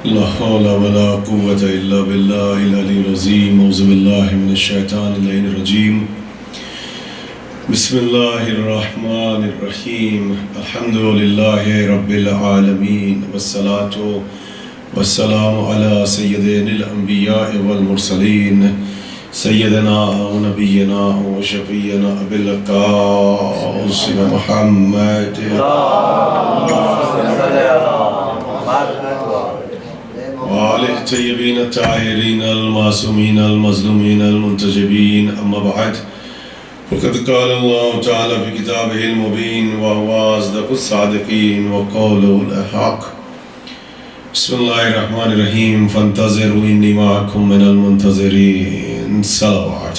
لا حول ولا قوة إلا بالله العلي العظيم. أعوذ بالله من الشيطان اللعين الرجيم. بسم الله الرحمن الرحيم. الحمد لله رب العالمين والصلاة والسلام على سيدنا الأنبياء والمرسلين سيدنا ونبينا وشفينا أبي القاسم محمد وآله الطيبين الطاهرين المعصومين المظلومين المنتجبين. أما بعد، فقد قال الله تعالى في كتابه المبين وهو أصدق الصادقين وقوله الحق. بسم الله الرحمن الرحيم. فانتظروا إني معكم من المنتظرين. صلوات.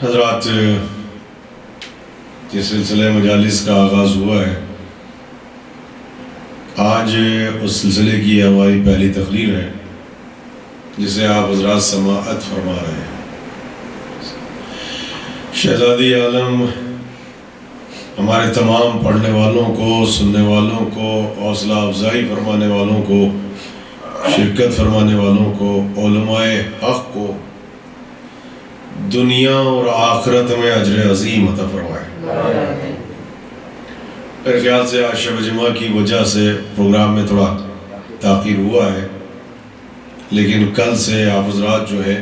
حضرات، جس سلسلے مجالس کا آغاز ہوا ہے، آج اس سلسلے کی ہماری پہلی تقریر ہے جسے آپ حضرات سماعت فرما رہے ہیں. شہزادی عالم ہمارے تمام پڑھنے والوں کو، سننے والوں کو، حوصلہ افزائی فرمانے والوں کو، شرکت فرمانے والوں کو، علماء حق کو دنیا اور آخرت میں اجر عظیم عطا فرمائے. میرے خیال سے آج شب جمعہ کی وجہ سے پروگرام میں تھوڑا تاخیر ہوا ہے، لیکن کل سے آپ حضرات جو ہے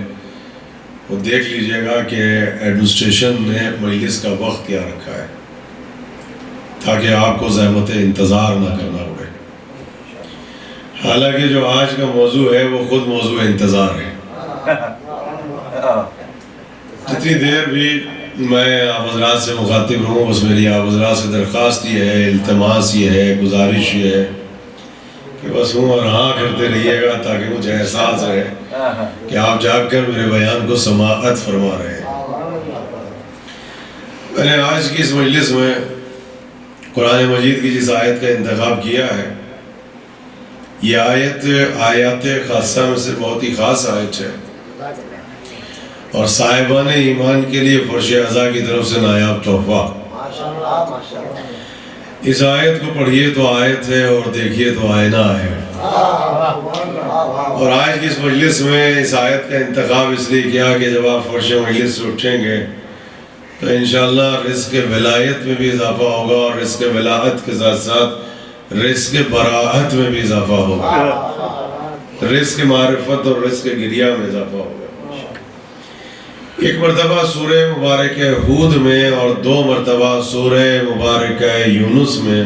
وہ دیکھ لیجئے گا کہ ایڈمنسٹریشن نے مجلس کا وقت کیا رکھا ہے تاکہ آپ کو زحمت انتظار نہ کرنا پڑے. حالانکہ جو آج کا موضوع ہے وہ خود موضوع انتظار ہے. جتنی دیر بھی میں آپ حضرات سے مخاطب رہوں، بس میری آپ حضرات سے درخواست یہ ہے، التماس یہ ہے، گزارش یہ ہے کہ بس ہوں اور ہاں کرتے رہیے گا تاکہ مجھے احساس رہے کہ آپ جاگ کر میرے بیان کو سماعت فرما رہے ہیں. میں نے آج کی اس مجلس میں قرآن مجید کی جس آیت کا انتخاب کیا ہے، یہ آیات خاصہ میں سے بہت ہی خاص آیت ہے اور صاحبان ایمان کے لیے فرش عزا کی طرف سے نایاب تحفہ. اس آیت کو پڑھیے تو آیت ہے اور دیکھیے تو آئینہ ہے. اور آج کی اس مجلس میں اس آیت کا انتخاب اس لیے کیا کہ جب آپ فرش مجلس سے اٹھیں گے تو انشاءاللہ رزق ولایت میں بھی اضافہ ہوگا اور رزق ولایت کے ساتھ ساتھ رزق براعت میں بھی اضافہ ہوگا، رزق معرفت اور رزق گریہ میں اضافہ ہوگا. ایک مرتبہ سورہ مبارکہ ہود میں اور 2 مرتبہ سورہ مبارکہ یونس میں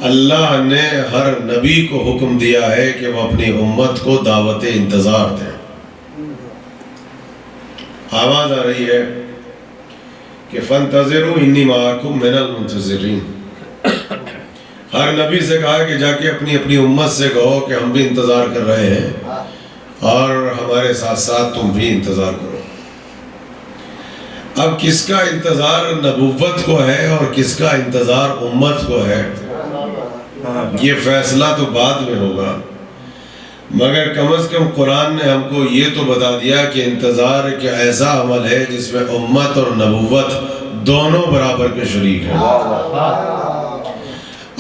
اللہ نے ہر نبی کو حکم دیا ہے کہ وہ اپنی امت کو دعوت انتظار دیں. آواز آ رہی ہے کہ فانتظروا انی معکم من المنتظرین. ہر نبی سے کہا کہ جا کے اپنی امت سے کہو کہ ہم بھی انتظار کر رہے ہیں اور ہمارے ساتھ ساتھ تم بھی انتظار کرو. اب کس کا انتظار نبوت کو ہے اور کس کا انتظار امت کو ہے، یہ فیصلہ تو بعد میں ہوگا، مگر کم از کم قرآن نے ہم کو یہ تو بتا دیا کہ انتظار ایک ایسا عمل ہے جس میں امت اور نبوت دونوں برابر کے شریک ہیں.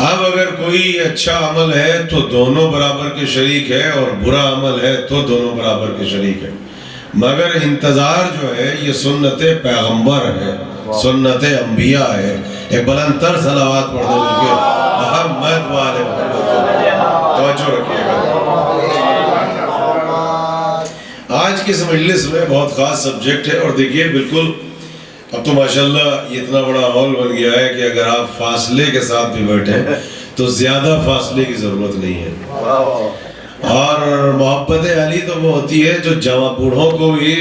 اب اگر کوئی اچھا عمل ہے تو دونوں برابر کے شریک ہے اور برا عمل ہے تو دونوں برابر کے شریک ہے. مگر انتظار جو ہے یہ سنت پیغمبر ہے، سنت انبیاء ہے. ایک بلند تر صلوات پڑھ دو کہ محمد والے توجہ رکھیے گا. آج کی اس مجلس میں بہت خاص سبجیکٹ ہے اور دیکھیے بالکل اب تو ماشاءاللہ یہ اتنا بڑا ماحول بن گیا ہے کہ اگر آپ فاصلے کے ساتھ بھی بیٹھیں تو زیادہ فاصلے کی ضرورت نہیں ہے. اور محبت علی تو وہ ہوتی ہے جو بوڑھوں کو بھی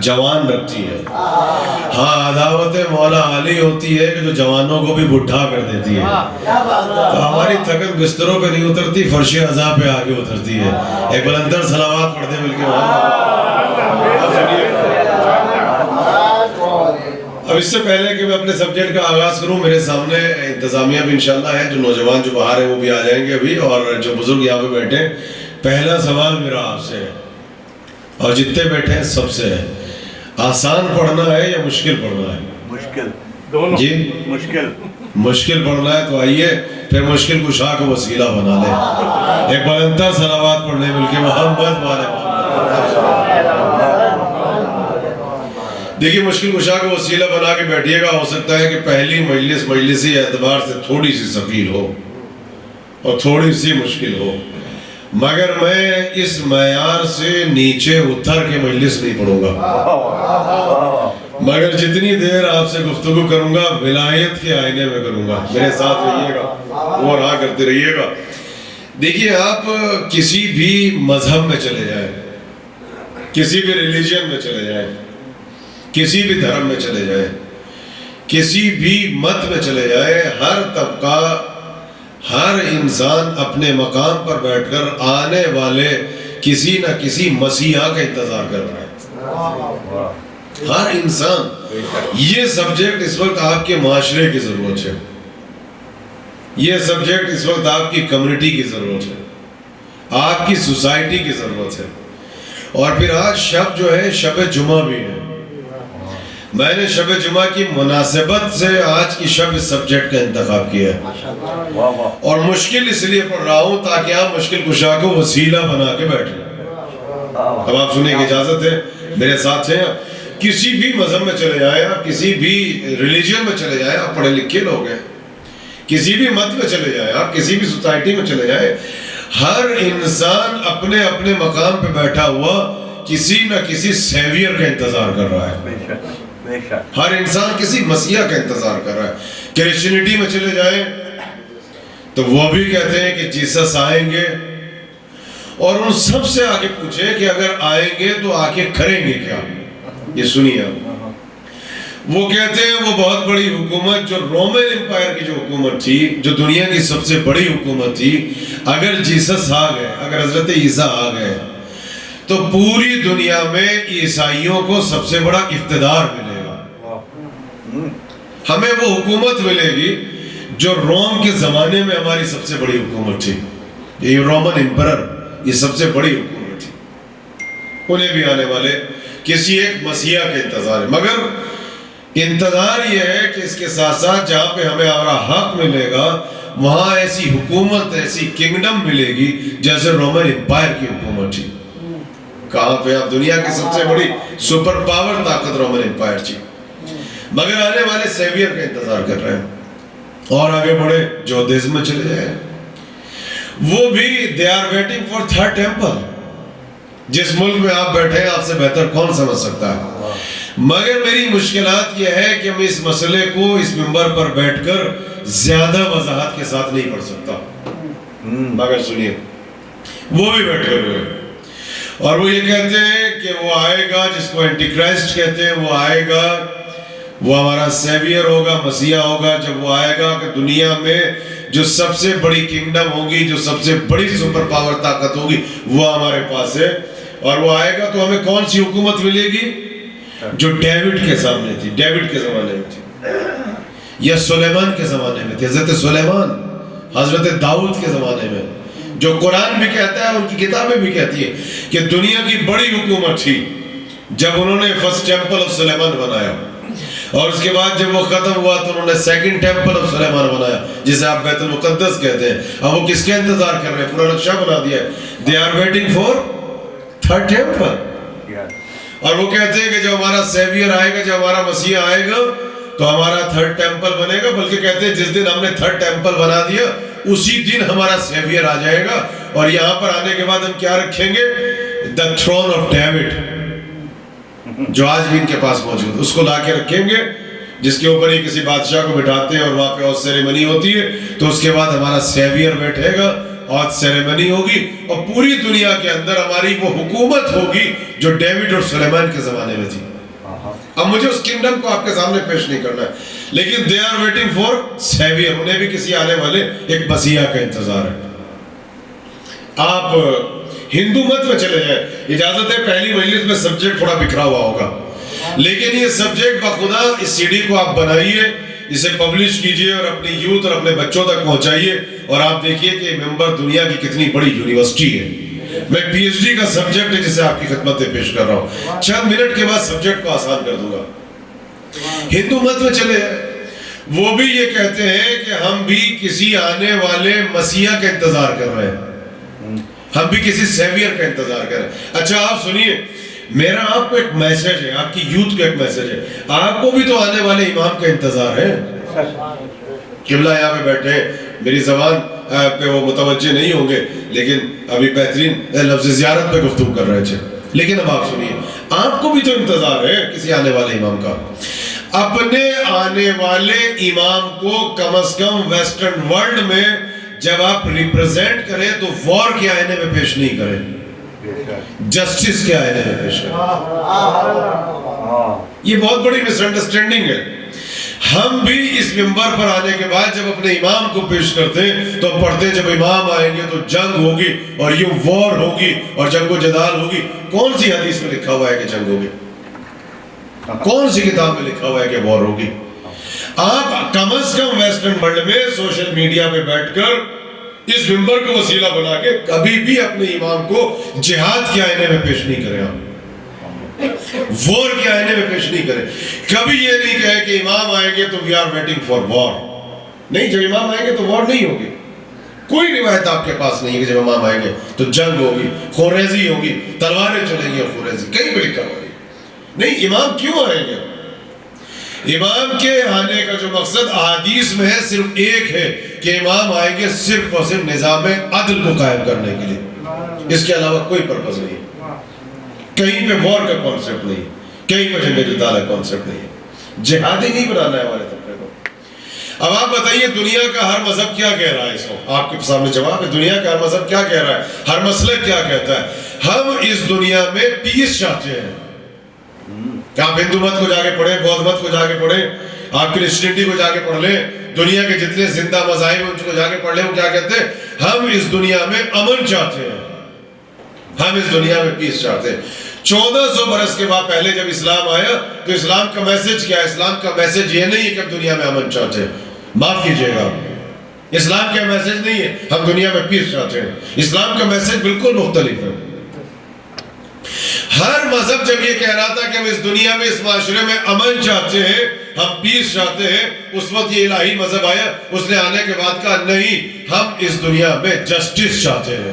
جوان رکھتی ہے. ہاں عداوت مولا علی ہوتی ہے کہ جو جوانوں کو بھی بڈھا کر دیتی ہے. تو ہماری تھکن بستروں پہ نہیں اترتی، فرش عزا پہ آگے اترتی ہے. ایک بلندر صلوات پڑھتے مل کے اب اس سے پہلے کہ میں اپنے سبجیکٹ کا آغاز کروں، میرے سامنے انتظامیہ بھی انشاءاللہ ہے، جو نوجوان جو باہر ہیں وہ بھی آ جائیں گے ابھی، اور جو بزرگ یہاں پہ بیٹھے ہیں. پہلا سوال میرا آپ سے ہے اور جتنے بیٹھے ہیں سب سے ہے، آسان پڑھنا ہے یا مشکل پڑھنا ہے؟ مشکل. دونوں جی مشکل. مشکل پڑھنا ہے تو آئیے پھر مشکل کشا کو وسیلہ بنا لیں. ایک بلندر صلوات پڑھنے مل کے محمد والے. دیکھیے مشکل کشا کو وسیلہ بنا کے بیٹھیے گا. ہو سکتا ہے کہ پہلی مجلسی اعتبار سے تھوڑی سی ثقیل ہو اور تھوڑی سی مشکل ہو، مگر میں اس معیار سے نیچے اتر کے مجلس نہیں پڑھوں گا. مگر جتنی دیر آپ سے گفتگو کروں گا ولایت کے آئینے میں کروں گا. میرے ساتھ رہیے گا وہ رہا کرتے رہیے گا. دیکھیے آپ کسی بھی مذہب میں چلے جائیں، کسی بھی ریلیجن میں چلے جائیں، کسی بھی دھرم میں چلے جائیں، کسی بھی مت میں چلے جائیں، ہر طبقہ، ہر انسان اپنے مقام پر بیٹھ کر آنے والے کسی نہ کسی مسیحا کا انتظار کر رہا ہے. ہر انسان. یہ سبجیکٹ اس وقت آپ کے معاشرے کی ضرورت ہے، یہ سبجیکٹ اس وقت آپ کی کمیونٹی کی ضرورت ہے، آپ کی سوسائٹی کی ضرورت ہے. اور پھر آج شب جو ہے شب جمعہ بھی ہے. میں نے شب جمعہ کی مناسبت سے آج کی شب اس سبجیکٹ کا انتخاب کیا ہے، اور مشکل اس لیے پڑھ رہا ہوں تاکہ آپ مشکل کشا کو وسیلہ بنا کے بیٹھیں. اب آپ سننے کی اجازت ہے، میرے ساتھ ہیں. کسی بھی مذہب میں چلے جائیں آپ، کسی بھی ریلیجن میں چلے جائیں آپ، پڑھے لکھے لوگ ہیں، کسی بھی مت میں چلے جائیں آپ، کسی بھی سوسائٹی میں چلے جائیں، ہر انسان اپنے اپنے مقام پہ بیٹھا ہوا کسی نہ کسی سیویئر کا انتظار کر رہا ہے. ہر انسان کسی مسیحا کا انتظار کر رہا ہے. کرسچینٹی میں چلے جائیں تو وہ بھی کہتے ہیں کہ جیسس آئیں گے، اور ان سب سے آگے پوچھیں کہ اگر آئیں گے تو آگے کریں گے کیا. یہ سنیے آپ، وہ کہتے ہیں وہ بہت بڑی حکومت جو رومن امپائر کی جو حکومت تھی، جو دنیا کی سب سے بڑی حکومت تھی، اگر جیسس آ گئے، اگر حضرت عیسیٰ آ گئے تو پوری دنیا میں عیسائیوں کو سب سے بڑا اقتدار ملے گا. ہمیں وہ حکومت ملے گی جو روم کے زمانے میں ہماری سب سے بڑی حکومت تھی. یہ رومن امپرر، یہ سب سے بڑی حکومت تھی. انہیں بھی آنے والے کسی ایک مسیحا کے انتظار ہے. مگر انتظار یہ ہے کہ اس کے ساتھ ساتھ جہاں پہ ہمیں ہمارا حق ملے گا وہاں ایسی حکومت، ایسی کنگڈم ملے گی جیسے رومن امپائر کی حکومت تھی. کہاں پہ آپ؟ دنیا کی سب سے بڑی سپر پاور طاقت رومن امپائر تھی. مگر آنے والے سیویئر کا انتظار کر رہے ہیں. اور آگے بڑھے جودھزم میں چلے جائیں، وہ بھی they are waiting for third temple. جس ملک میں آپ بیٹھے ہیں آپ سے بہتر کون سمجھ سکتا ہے. مگر میری مشکلات یہ ہے کہ میں اس مسئلے کو اس منبر پر بیٹھ کر زیادہ وضاحت کے ساتھ نہیں پڑھ سکتا. مگر سنیے، وہ بھی بیٹھے ہوئے اور وہ یہ کہتے ہیں کہ وہ آئے گا جس کو اینٹی کرائسٹ کہتے ہیں، وہ آئے گا، وہ ہمارا سیویئر ہوگا، مسیحا ہوگا. جب وہ آئے گا کہ دنیا میں جو سب سے بڑی کنگڈم ہوگی، جو سب سے بڑی سپر پاور طاقت ہوگی وہ ہمارے پاس ہے. اور وہ آئے گا تو ہمیں کون سی حکومت ملے گی؟ جو ڈیوڈ کے سامنے تھی، ڈیوڈ کے زمانے میں تھی، یا سلیمان کے زمانے میں تھی. حضرت سلیمان، حضرت داؤد کے زمانے میں، جو قرآن بھی کہتا ہے، ان کی کتابیں بھی کہتی ہیں کہ دنیا کی بڑی حکومت تھی جب انہوں نے فرسٹ ٹیمپل آف سلیمان بنایا، اور اس کے بعد جب وہ ختم ہوا تو انہوں نے سیکنڈ ٹیمپل آف سلیمان بنایا جسے آپ بیت المقدس کہتے ہیں. اب وہ کس کے انتظار کر رہے ہیں؟ پورا نقشہ بنا دیا ہے. they are waiting for third temple. اور وہ کہتے ہیں کہ جب ہمارا سیویئر آئے گا، جب ہمارا مسیح آئے گا تو ہمارا تھرڈ ٹیمپل بنے گا. بلکہ کہتے ہیں جس دن ہم نے تھرڈ ٹیمپل بنا دیا اسی دن ہمارا سیویئر آ جائے گا، اور یہاں پر آنے کے بعد ہم کیا رکھیں گے؟ the throne of David، جو آج بھی ان کے پاس موجود ہے، اس کو لا کے رکھیں گے، جس کے اوپر ہی کسی بادشاہ کو بٹھاتے ہیں اور وہاں پہ اور سیریمنی ہوتی ہے. تو اس کے بعد ہمارا سیویئر بیٹھے گا اور سیریمنی ہوگی اور پوری دنیا کے اندر ہماری وہ حکومت ہوگی جو ڈیوڈ اور سلیمان کے زمانے میں تھی. اب مجھے اس کنگڈم کو آپ کے سامنے پیش نہیں کرنا ہے, لیکن they are waiting for savior, انہیں بھی کسی آنے والے ایک مسیح کا انتظار ہے. آپ ہندو مت میں چلے جائیں, اجازت ہے پہلی مجلس میں سبجیکٹ تھوڑا بکھرا ہوا ہوگا, لیکن یہ سبجیکٹ بخدا اس سی ڈی کو آپ بنائیے, اسے پبلش کیجئے اور اپنی یوتھ اور اپنے بچوں تک پہنچائیے, اور آپ دیکھیے کہ یہ ممبر دنیا کی کتنی بڑی یونیورسٹی ہے. میں پی ایچ ڈی کا سبجیکٹ ہے جسے آپ کی خدمت میں پیش کر رہا ہوں, چند منٹ کے بعد سبجیکٹ کو آسان کر دوں گا. ہندو مت میں چلے ہیں, وہ بھی یہ کہتے ہیں کہ ہم بھی کسی آنے والے مسیح کا انتظار کر رہے ہیں, ہم بھی کسی سیویئر کا انتظار کر رہے ہیں. اچھا آپ سنیے, میرا آپ کو ایک میسج ہے, آپ کی یوتھ کا ایک میسج ہے, آپ کو بھی تو آنے والے امام کا انتظار ہے. قبلہ یہاں پہ بیٹھے ہیں, میری زبان پہ وہ متوجہ نہیں ہوں گے, لیکن ابھی بہترین لفظ زیارت پہ گفتگو کر رہے تھے. لیکن اب آپ سنیے, آپ کو بھی تو انتظار ہے کسی آنے والے امام کا. اپنے آنے والے امام کو کم از کم ویسٹرن ورلڈ میں جب آپ ریپرزینٹ کریں تو وار کے آئینے میں پیش نہیں کریں, جسٹس کے آئینے میں پیش کریں. یہ بہت بڑی مس انڈرسٹینڈنگ ہے. ہم بھی اس منبر پر آنے کے بعد جب اپنے امام کو پیش کرتے ہیں تو پڑھتے ہیں جب امام آئیں گے تو جنگ ہوگی اور یہ وار ہوگی اور جنگ و جدال ہوگی. کون سی حدیث میں لکھا ہوا ہے کہ جنگ ہوگی؟ کون سی کتاب میں لکھا ہوا ہے کہ وار ہوگی؟ آپ کم از کم ویسٹرن ورلڈ میں سوشل میڈیا پہ بیٹھ کر اس منبر کو وسیلہ بنا کے کبھی بھی اپنے امام کو جہاد کے آئینے میں پیش نہیں کریں, آپ وار کے آئینے میں پیش نہیں کریں. کبھی یہ نہیں کہے کہ امام آئیں گے تو we are waiting for war. نہیں, جب امام آئیں گے تو وار نہیں ہوگی. کوئی روایت آپ کے پاس نہیں ہے کہ جب امام آئیں گے تو جنگ ہوگی, خوریزی ہوگی, تلواریں چلیں گی اور خوریزی, کہیں پہ لکھا ہوا نہیں. امام کیوں آئیں گے؟ امام کے آنے کا جو مقصد احادیث میں ہے صرف ایک ہے کہ امام آئیں گے صرف اور صرف نظام عدل کو قائم کرنے کے لیے, اس کے علاوہ کوئی پرپس نہیں. کہیں پہ وار کا کانسیپٹ نہیں, کہیں پہ جنگ جدال کا کانسیپٹ نہیں, جہادی نہیں بنانا ہے ہمارے طبقے کو. اب آپ بتائیے دنیا کا ہر مذہب کیا کہہ رہا ہے؟ اس وقت آپ کے سامنے جواب ہے, دنیا کا ہر مذہب کیا کہہ رہا ہے, ہر مسلک کیا کہتا ہے. ہم اس دنیا میں پیس چاہتے ہیں. آپ ہندو مت کو جا کے پڑھیں, بودھ مت کو جا کے پڑھیں, آپ کرسچینٹی کو جا کے پڑھ لیں, دنیا کے جتنے زندہ مذاہب ہیں ان کو جا کے پڑھ لیں, وہ کیا کہتے ہیں؟ ہم اس دنیا میں امن چاہتے ہیں, ہم اس دنیا میں پیس چاہتے ہیں. 1400 برس کے بعد پہلے جب اسلام آیا تو اسلام کا میسج کیا ہے؟ اسلام کا میسج یہ نہیں ہے کہ ہم دنیا میں امن چاہتے ہیں, معاف کیجئے گا, اسلام کا میسج نہیں ہے ہم دنیا میں پیس چاہتے ہیں. اسلام کا میسج بالکل مختلف ہے. ہر مذہب جب یہ کہہ رہا تھا کہ ہم اس دنیا میں اس معاشرے میں امن چاہتے ہیں, ہم پیس چاہتے ہیں, اس وقت یہ الہی مذہب آیا, اس نے آنے کے بعد کہا نہیں, ہم اس دنیا میں جسٹس چاہتے ہیں.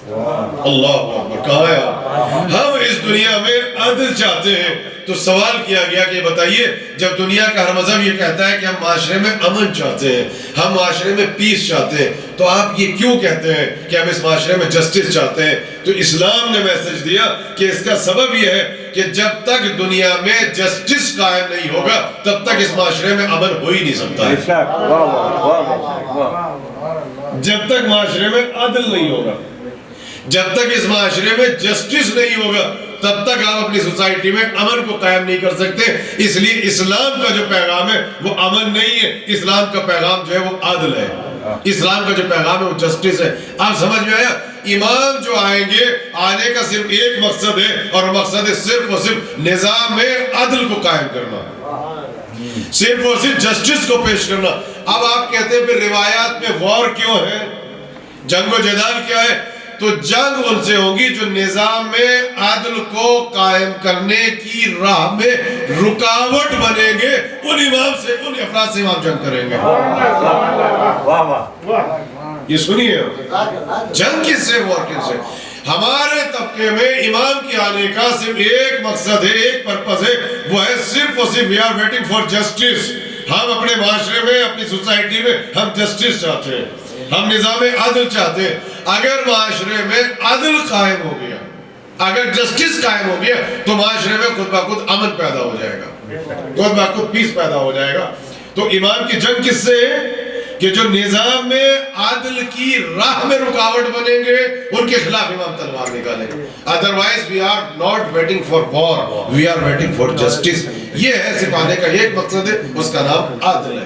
اللہ اکبر, کہاں ہے آپ؟ ہم اس دنیا میں عدل چاہتے ہیں. تو سوال کیا گیا کہ بتائیے جب دنیا کا ہر مذہب یہ کہتا ہے کہ ہم معاشرے میں امن چاہتے ہیں, ہم معاشرے میں پیس چاہتے ہیں, تو آپ یہ کیوں کہتے ہیں کہ ہم اس معاشرے میں جسٹس چاہتے ہیں؟ تو اسلام نے میسج دیا کہ اس کا سبب یہ ہے کہ جب تک دنیا میں جسٹس قائم نہیں ہوگا تب تک اس معاشرے میں امن ہو ہی نہیں سکتا. جب تک معاشرے میں عدل نہیں ہوگا, جب تک اس معاشرے میں جسٹس نہیں ہوگا, تب تک آپ اپنی سوسائٹی میں امن کو قائم نہیں کر سکتے. اس لیے اسلام کا جو پیغام ہے وہ امن نہیں ہے, اسلام کا پیغام جو ہے وہ عدل ہے, اسلام کا جو پیغام ہے وہ جسٹس ہے. آپ سمجھ میں آیا؟ امام جو آئیں گے, آنے کا صرف ایک مقصد ہے, اور مقصد ہے صرف اور صرف نظام عدل کو قائم کرنا, صرف اور صرف جسٹس کو پیش کرنا. اب آپ کہتے ہیں پھر روایات میں وار کیوں ہے, جنگ و جدال کیا ہے؟ تو جنگ ان سے ہوگی جو نظام عدل کو قائم کرنے کی راہ میں رکاوٹ بنیں گے, ان امام سے, ان افراد سے امام جنگ کریں گے. یہ سنیے, جنگ کس سے, وار کس سے؟ ہمارے طبقے میں امام کے آنے کا صرف ایک مقصد ہے, ایک پرپس ہے, وہ ہے صرف اور صرف we are waiting for justice. ہم اپنے معاشرے میں, اپنی سوسائٹی میں ہم جسٹس چاہتے ہیں, ہم نظام عدل چاہتے ہیں. اگر معاشرے میں عدل قائم ہو گیا, اگر جسٹس قائم ہو گیا تو معاشرے میں خود بخود امن پیدا ہو جائے گا, خود بخود پیس پیدا ہو جائے گا. تو امام کی جنگ کس سے ہے؟ کہ جو نظام میں عادل کی راہ میں رکاوٹ بنیں گے ان کے خلاف امام تلوار نکالیں گے. Otherwise we are not waiting for war, we are waiting for justice. یہ ہے سکھانے کا ایک مقصد ہے, اس کا نام عادل ہے.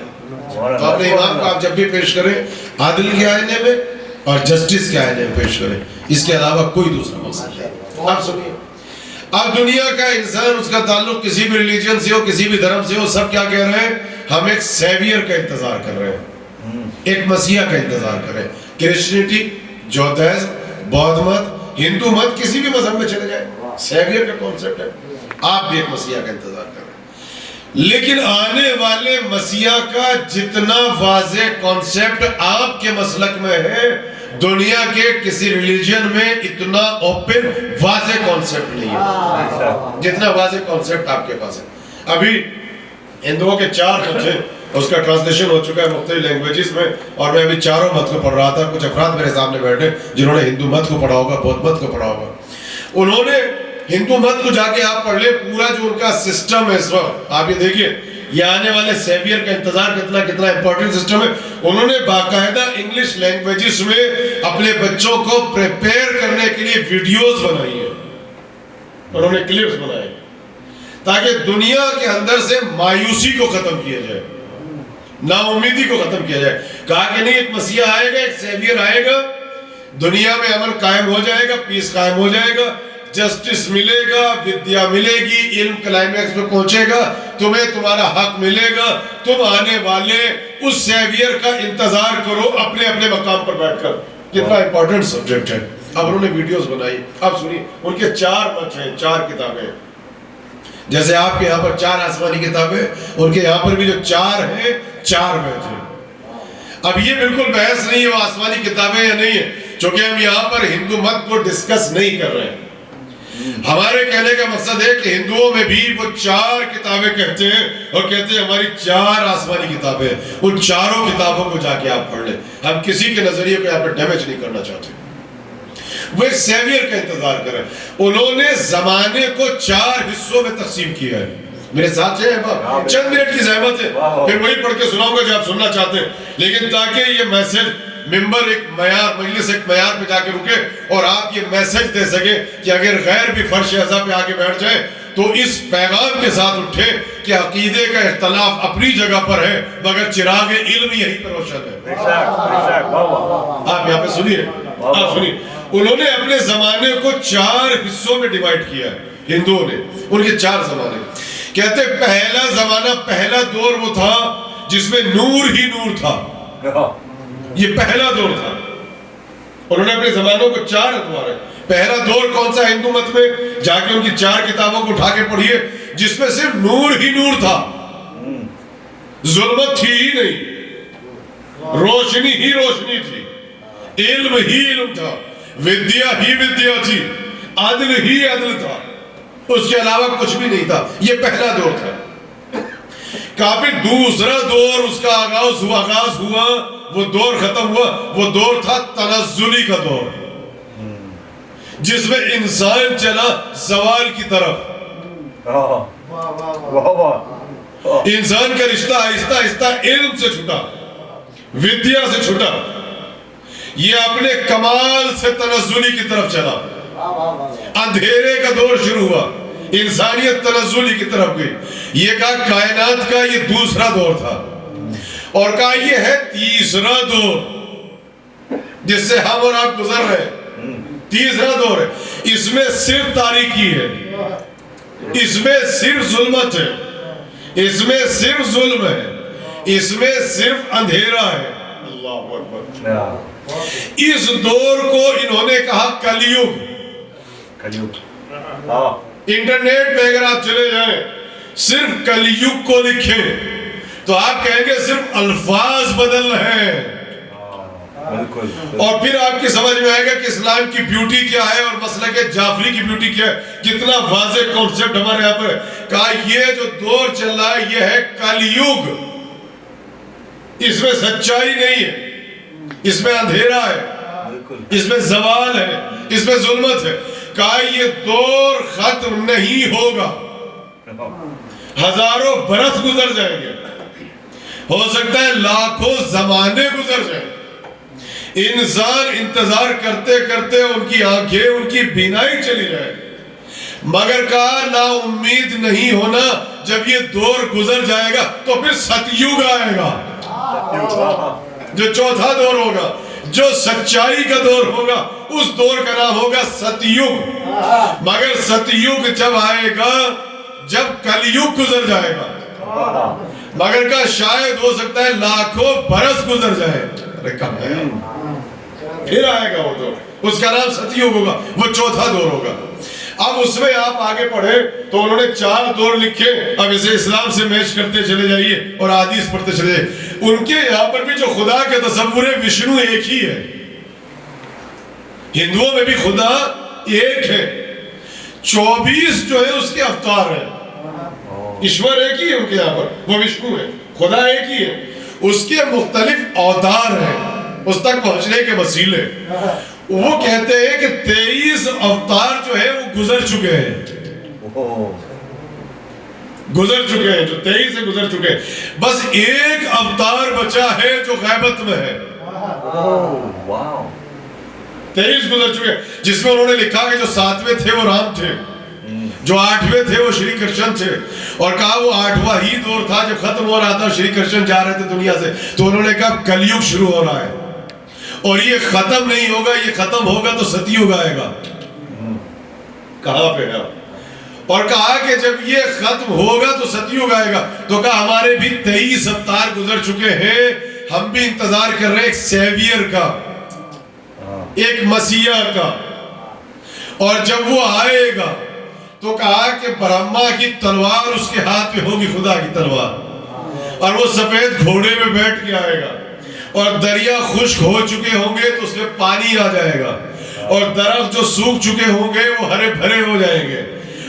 تو اپنے امام کو آپ جب بھی پیش کریں عادل کے آئینے میں اور جسٹس کے آئینے میں پیش کریں, اس کے علاوہ کوئی دوسرا مقصد نہیں. آپ سنیے, اب دنیا کا انسان, اس کا تعلق کسی بھی ریلیجن سے ہو, کسی بھی دھرم سے ہو, سب کیا کہہ رہے ہیں؟ ہم ایک سیویئر کا انتظار کر رہے ہیں, ایک مسیح کا انتظار کر رہے ہیں. کرسچنٹی, جودھائزم, بودھ مت, ہندو مت, کسی بھی مذہب میں چلے جائیں, سیویئر کا کانسیپٹ ہے. آپ بھی ایک مسیح کا انتظار کر رہے ہیں. لیکن آنے والے مسیح کا جتنا واضح کانسیپٹ آپ کے مسلک میں ہے, دنیا کے کسی ریلیجن میں اتنا اوپن واضح کانسیپٹ نہیں ہے جتنا واضح کانسیپٹ آپ کے پاس ہے. ابھی ہندوؤں کے 4 مت ہیں, اس کا ٹرانسلیشن ہو چکا ہے مختلف لینگویجز میں, اور میں ابھی چاروں مت کو پڑھ رہا تھا. کچھ افراد میرے سامنے بیٹھے جنہوں نے ہندو مت کو پڑھا ہوگا, بودھ مت کو پڑھا ہوگا. انہوں نے ہندو مت کو جا کے آپ پڑھ لیں, پورا جو ان کا سسٹم ہے اس وقت, آپ یہ دیکھیے یہ آنے والے سیویئر کا انتظار کتنا امپورٹنٹ سسٹم ہے. انہوں نے باقاعدہ انگلش لینگویجز میں اپنے بچوں کو پریپیئر کرنے کے لیے ویڈیوز بنائی ہیں, انہوں نے کلپس بنائے تاکہ دنیا کے اندر سے مایوسی کو ختم کیا جائے, نا امیدی کو ختم کیا جائے. کہا کہ نہیں, ایک مسیح آئے گا, ایک سیویئر آئے گا, دنیا میں امن قائم ہو جائے گا, پیس قائم ہو جائے گا, جسٹس ملے گا, ودیا ملے گی, علم کلائمیکس پہ پہنچے گا, تمہیں تمہارا حق ملے گا, تم آنے والے اس سیویئر کا انتظار کرو اپنے اپنے مقام پر بیٹھ کر. کتنا امپورٹنٹ سبجیکٹ ہے. اب انہوں نے ویڈیوز بنائی, اب سنیے, ان کے 4 مت ہیں, 4 کتابیں. جیسے آپ کے یہاں پر 4 آسمانی کتابیں, ان کے یہاں پر بھی جو 4 ہیں 4 مت ہیں. اب یہ بالکل بحث نہیں ہے وہ آسمانی کتابیں یا نہیں ہے, چونکہ ہم یہاں پر ہندو مت کو ڈسکس نہیں کر رہے ہیں. ہمارے کہنے کا مقصد ہے کہ ہندوؤں میں بھی وہ 4 کتابیں کہتے ہیں, اور کہتے ہیں ہماری 4 آسمانی کتابیں, ان 4 کتابوں کو جا کے آپ پڑھ لیں. ہم کسی کے نظریے کو یہاں پر ڈیمیج نہیں کرنا چاہتے. وہ ایک سیویئر کا انتظار کریں. انہوں نے زمانے کو 4 حصوں میں تقسیم کیا ہے. میرے ساتھ ہیں احباب, چند منٹ کی زحمت ہے, پھر وہی پڑھ کے سناؤں گا جو آپ سننا چاہتے ہیں, لیکن تاکہ یہ میسج ممبر ایک معیار, مجلس ایک معیار پہ جا کے رکے, اور آپ یہ میسج دے سکیں کہ اگر غیر بھی فرش اعضا پہ آگے بیٹھ جائیں تو اس پیغام کے ساتھ اٹھے کہ عقیدے کا اختلاف اپنی جگہ پر ہے, مگر چراغ علم یہیں پر روشن ہے. آپ یہاں پہ سنیے, آپ سنیے. انہوں نے اپنے زمانے کو 4 حصوں میں ڈیوائیڈ کیا ہے, ہندوؤں نے. ان کے 4 زمانے کہتے پہلا زمانہ, پہلا دور وہ تھا جس میں نور ہی نور تھا. یہ پہلا دور تھا. انہوں نے اپنے زمانوں کو 4 اتوار ہے. پہلا دور کون سا ہندو مت میں؟ جا کے ان کی 4 کتابوں کو اٹھا کے پڑھیے, جس میں صرف نور ہی نور تھا, ظلمت تھی ہی نہیں, روشنی ہی روشنی تھی, علم ہی علم تھا, ودیا ہی ودیا تھی, عدل ہی عدل تھا, اس کے علاوہ کچھ بھی نہیں تھا. یہ پہلا دور تھا. کافی دوسرا دور اس کا آغاز ہوا, وہ دور ختم ہوا, وہ دور تھا تنزلی کا دور, جس میں انسان چلا زوال کی طرف. انسان کا رشتہ آہستہ آہستہ علم سے چھوٹا, ودیا سے چھوٹا, یہ اپنے کمال سے تنزلی کی طرف چلا. اندھیرے کا دور شروع ہوا, انسانیت تنزلی کی طرف گئی. یہ کہا کائنات کا یہ دوسرا دور تھا, اور کہا یہ ہے تیسرا دور جس سے ہم اور آپ گزر رہے ہیں. تیسرا دور ہے, اس میں صرف تاریکی ہے, اس میں صرف ظلمت ہے, اس میں صرف ظلم ہے, اس میں صرف اندھیرا ہے. اللہ اکبر. اس دور کو انہوں نے کہا کلیوگ. انٹرنیٹ پہ اگر آپ چلے جائیں, صرف کلیوگ کو لکھیں تو آپ کہیں گے صرف الفاظ بدل رہے ہیں, اور پھر آپ کی سمجھ میں آئے گا کہ اسلام کی بیوٹی کیا ہے اور مسلک جعفری کی بیوٹی کیا ہے. کتنا واضح کانسیپٹ ہمارے یہاں پر. کہا یہ جو دور چل رہا ہے یہ ہے کلیوگ, اس میں سچائی نہیں ہے, اس میں اندھیرا ہے, اس میں زوال ہے, اس میں ظلمت ہے. کہا یہ دور ختم نہیں ہوگا, ہزاروں برس گزر جائیں گے, ہو سکتا ہے لاکھوں زمانے گزر جائیں، انسان انتظار کرتے کرتے ان کی آنکھیں، ان کی بینائی چلی جائے، مگر کہا نا امید نہیں ہونا، جب یہ دور گزر جائے گا تو پھر ستیوگ آئے گا، جو چوتھا دور ہوگا، جو سچائی کا دور ہوگا، اس دور کا نام ہوگا ستیوگ۔ مگر ستیوگ جب آئے گا جب کلیوگ گزر جائے گا، مگر کہا شاید ہو سکتا ہے لاکھوں برس گزر جائے، ارے کہاں ہے، پھر آئے گا وہ دور، اس کا نام ستیوگ ہوگا، وہ چوتھا دور ہوگا۔ اب اس میں آپ آگے پڑھیں تو انہوں نے 4 دور لکھے، اب اسے اسلام سے میچ کرتے چلے جائیے اور حدیث پڑھتے چلے جائیے۔ ان کے یہاں پر بھی جو خدا کے تصور ہے وشنو ایک ہی ہے، ہندوؤں میں بھی خدا ایک ہے، 24 جو ہے اس کے اوتار ہیں، ایشور ایک ہی ہے ان کے یہاں پر، وہ وشنو ہے، خدا ایک ہی ہے، اس کے مختلف اوتار ہیں اس تک پہنچنے کے وسیلے۔ وہ کہتے ہیں کہ 23 اوتار جو ہے وہ گزر چکے ہیں، جو 23 سے گزر چکے ہیں، بس ایک اوتار بچا ہے جو غیبت میں ہے، 23 گزر چکے، جس میں انہوں نے لکھا کہ جو 7ویں تھے وہ رام تھے، جو 8ویں تھے وہ شری کرشن تھے، اور کہا وہ 8واں ہی دور تھا جب ختم ہو رہا تھا، شری کرشن جا رہے تھے دنیا سے، تو انہوں نے کہا کلیوگ شروع ہو رہا ہے، اور یہ ختم نہیں ہوگا، یہ ختم ہوگا تو ستیوگ آئے گا۔ کہاں پہ ہے؟ اور کہا کہ جب یہ ختم ہوگا تو ستیوگ آئے گا، تو کہا ہمارے بھی 23 اوتار گزر چکے ہیں، ہم بھی انتظار کر رہے ہیں ایک سیویئر کا، ایک مسیح کا، اور جب وہ آئے گا تو کہا کہ برہما کی تلوار اس کے ہاتھ میں ہوگی، خدا کی تلوار، اور وہ سفید گھوڑے میں بیٹھ کے آئے گا، اور دریا خشک ہو چکے ہوں گے تو اس میں پانی آ جائے گا، اور درخت جو سوکھ چکے ہوں گے وہ ہرے بھرے ہو جائیں گے،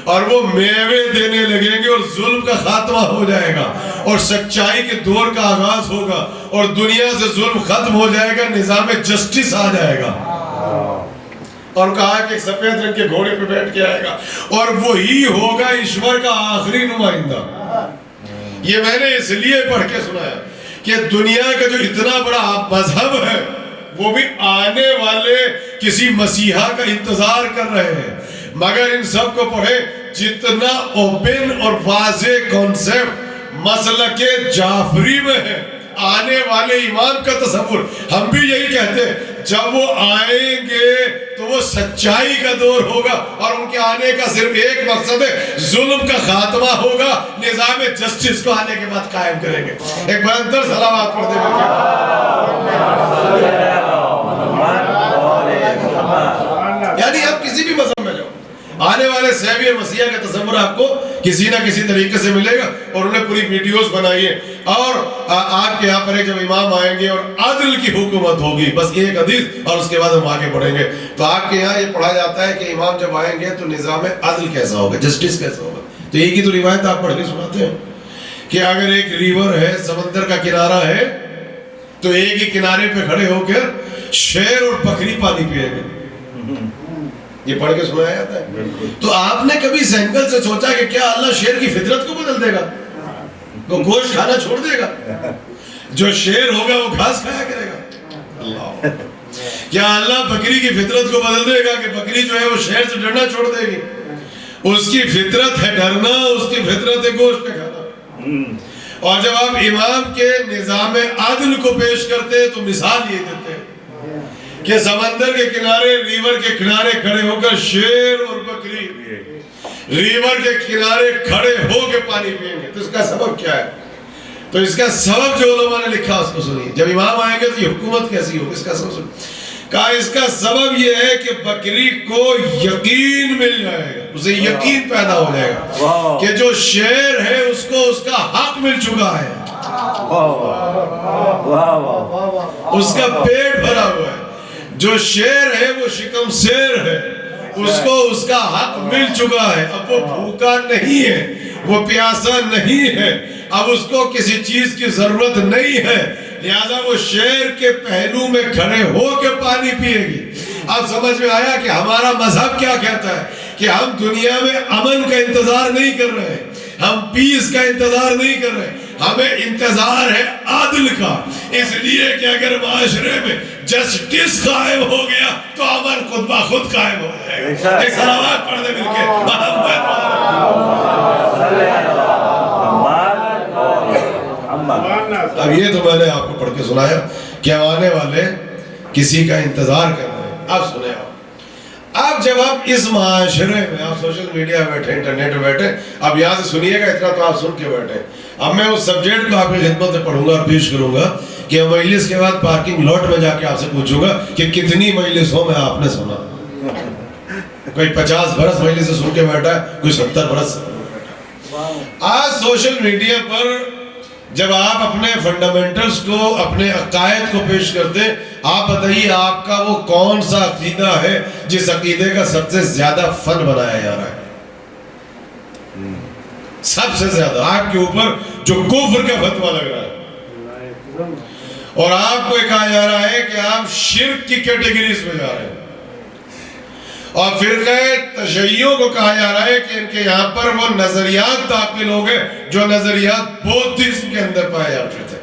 اور وہ میوے دینے لگیں گے، اور ظلم کا خاتمہ ہو جائے گا، اور سچائی کے دور کا آغاز ہوگا، اور دنیا سے ظلم ختم ہو جائے گا، نظام جسٹس آ جائے گا۔ اور کہا کہ ایک سفید رنگ کے گھوڑے پہ بیٹھ کے آئے گا، اور وہی ہوگا ایشور کا آخری نمائندہ۔ یہ میں نے اس لیے پڑھ کے سنایا کہ دنیا کا جو اتنا بڑا مذہب ہے وہ بھی آنے والے کسی مسیحا کا انتظار کر رہے ہیں، مگر ان سب کو پڑھے، جتنا اوپن اور واضح کانسیپٹ مسلک جعفری میں ہے، آنے والے امام کا تصور، ہم بھی یہی کہتے ہیں جب وہ آئیں گے تو وہ سچائی کا دور ہوگا، اور ان کے آنے کا صرف ایک مقصد ہے، ظلم کا خاتمہ ہوگا، نظام جسٹس کو آنے کے بعد قائم کریں گے۔ ایک بلندر سلامات پڑھ دیں گے۔ یعنی آپ کسی بھی مذہب میں جاؤ، آنے والے سیویئر مسیح کا تصور آپ کو کسی نہ کسی طریقے سے ملے گا، اور انہیں پوری ویڈیوز بنائیے، اور آپ کے یہاں پر جب امام آئیں گے اور عدل کی حکومت ہوگی، بس ایک حدیث اور اس کے بعد ہم آگے بڑھیں گے، تو آپ کے یہاں یہ پڑھا جاتا ہے کہ امام جب آئیں گے تو نظام عدل کیسا ہوگا، جسٹس کیسا ہوگا۔ تو ایک ہی تو روایت آپ پڑھ کے سناتے ہیں کہ اگر ایک ریور ہے، سمندر کا کنارہ ہے، تو ایک ہی کنارے پہ کھڑے ہو کر شیر اور بکری پانی پیے گے، یہ پڑھ کے سنایا جاتا ہے۔ تو آپ نے کبھی اس اینگل سے سوچا کہ کیا اللہ شیر کی فطرت کو بدل دے گا، وہ گوشت کھانا چھوڑ دے گا، جو شیر ہوگا وہ گھاس کھایا کرے گا؟ اللہ، کیا اللہ بکری کی فطرت کو بدل دے گا کہ بکری جو ہے وہ شیر سے ڈرنا چھوڑ دے گی؟ اس کی فطرت ہے ڈرنا، اس کی فطرت ہے گوشت کھانا۔ اور جب آپ امام کے نظام عدل کو پیش کرتے ہیں تو مثال یہ دیتے ہیں کہ سمندر کے کنارے، ریور کے کنارے کھڑے ہو کر شیر اور بکری ریور کے کنارے کھڑے ہو کے پانی پئیں گے، تو اس کا سبب کیا ہے؟ تو اس کا سبب جو علماء نے لکھا اس کو سنیے، جب امام آئیں گے تو یہ حکومت کیسی ہوگی، اس کا سبب سنیے۔ کہا اس کا سبب یہ ہے کہ بکری کو یقین مل جائے گا، اسے یقین پیدا ہو جائے گا کہ جو شیر ہے اس کو اس کا حق مل چکا ہے، اس کا پیٹ بھرا ہوا ہے، جو شیر ہے وہ شکم سیر ہے، اس کو اس کا حق مل چکا ہے، اب وہ بھوکا نہیں ہے، وہ پیاسا نہیں ہے، اب اس کو کسی چیز کی ضرورت نہیں ہے، لہذا وہ شیر کے پہلو میں کھڑے ہو کے پانی پیے گی۔ اب سمجھ میں آیا کہ ہمارا مذہب کیا کہتا ہے کہ ہم دنیا میں امن کا انتظار نہیں کر رہے، ہم پیس کا انتظار نہیں کر رہے، ہمیں انتظار ہے عادل کا، اس لیے کہ اگر معاشرے میں جسٹس قائم ہو گیا تو امن خود بخود قائم ہو جائے گا۔ ایک صلوات پڑھ دے مل کے اب یہ تو میں نے آپ کو پڑھ کے سنایا کہ آنے والے کسی کا انتظار کر رہے ہیں۔ اب سنیں آپ جب آپ اس معاشرے میں آپ سوشل میڈیا بیٹھے انٹرنیٹ میں بیٹھے، اب یہاں سے سنیے گا، اتنا تو آپ سن کے بیٹھے، اب میں اس سبجیکٹ کو آپ کی خدمت میں پڑھوں گا اور پیش کروں گا کہ مجلس کے بعد پارکنگ لاٹ میں جا کے آپ سے پوچھوں گا کہ کتنی مجلسوں میں آپ نے سنا۔ کوئی 50 برس مجلس سے سن کے بیٹھا ہے، کوئی 70 برس۔ آج سوشل میڈیا پر جب آپ اپنے فنڈامنٹلز کو، اپنے عقائد کو پیش کرتے ہیں، آپ بتائیے آپ کا وہ کون سا عقیدہ ہے جس عقیدے کا سب سے زیادہ فن بنایا جا رہا ہے؟ سب سے زیادہ آپ کے اوپر جو کفر کا فتویٰ لگ رہا ہے، اور آپ کو کہا جا رہا ہے کہ آپ شرک کی کیٹیگریز میں جا رہے ہیں، اور فرقہ تشیع کو کہا جا رہا ہے کہ ان کے یہاں پر وہ نظریات داخل ہو گئے جو نظریات بودھزم کے اندر پائے جاتے تھے،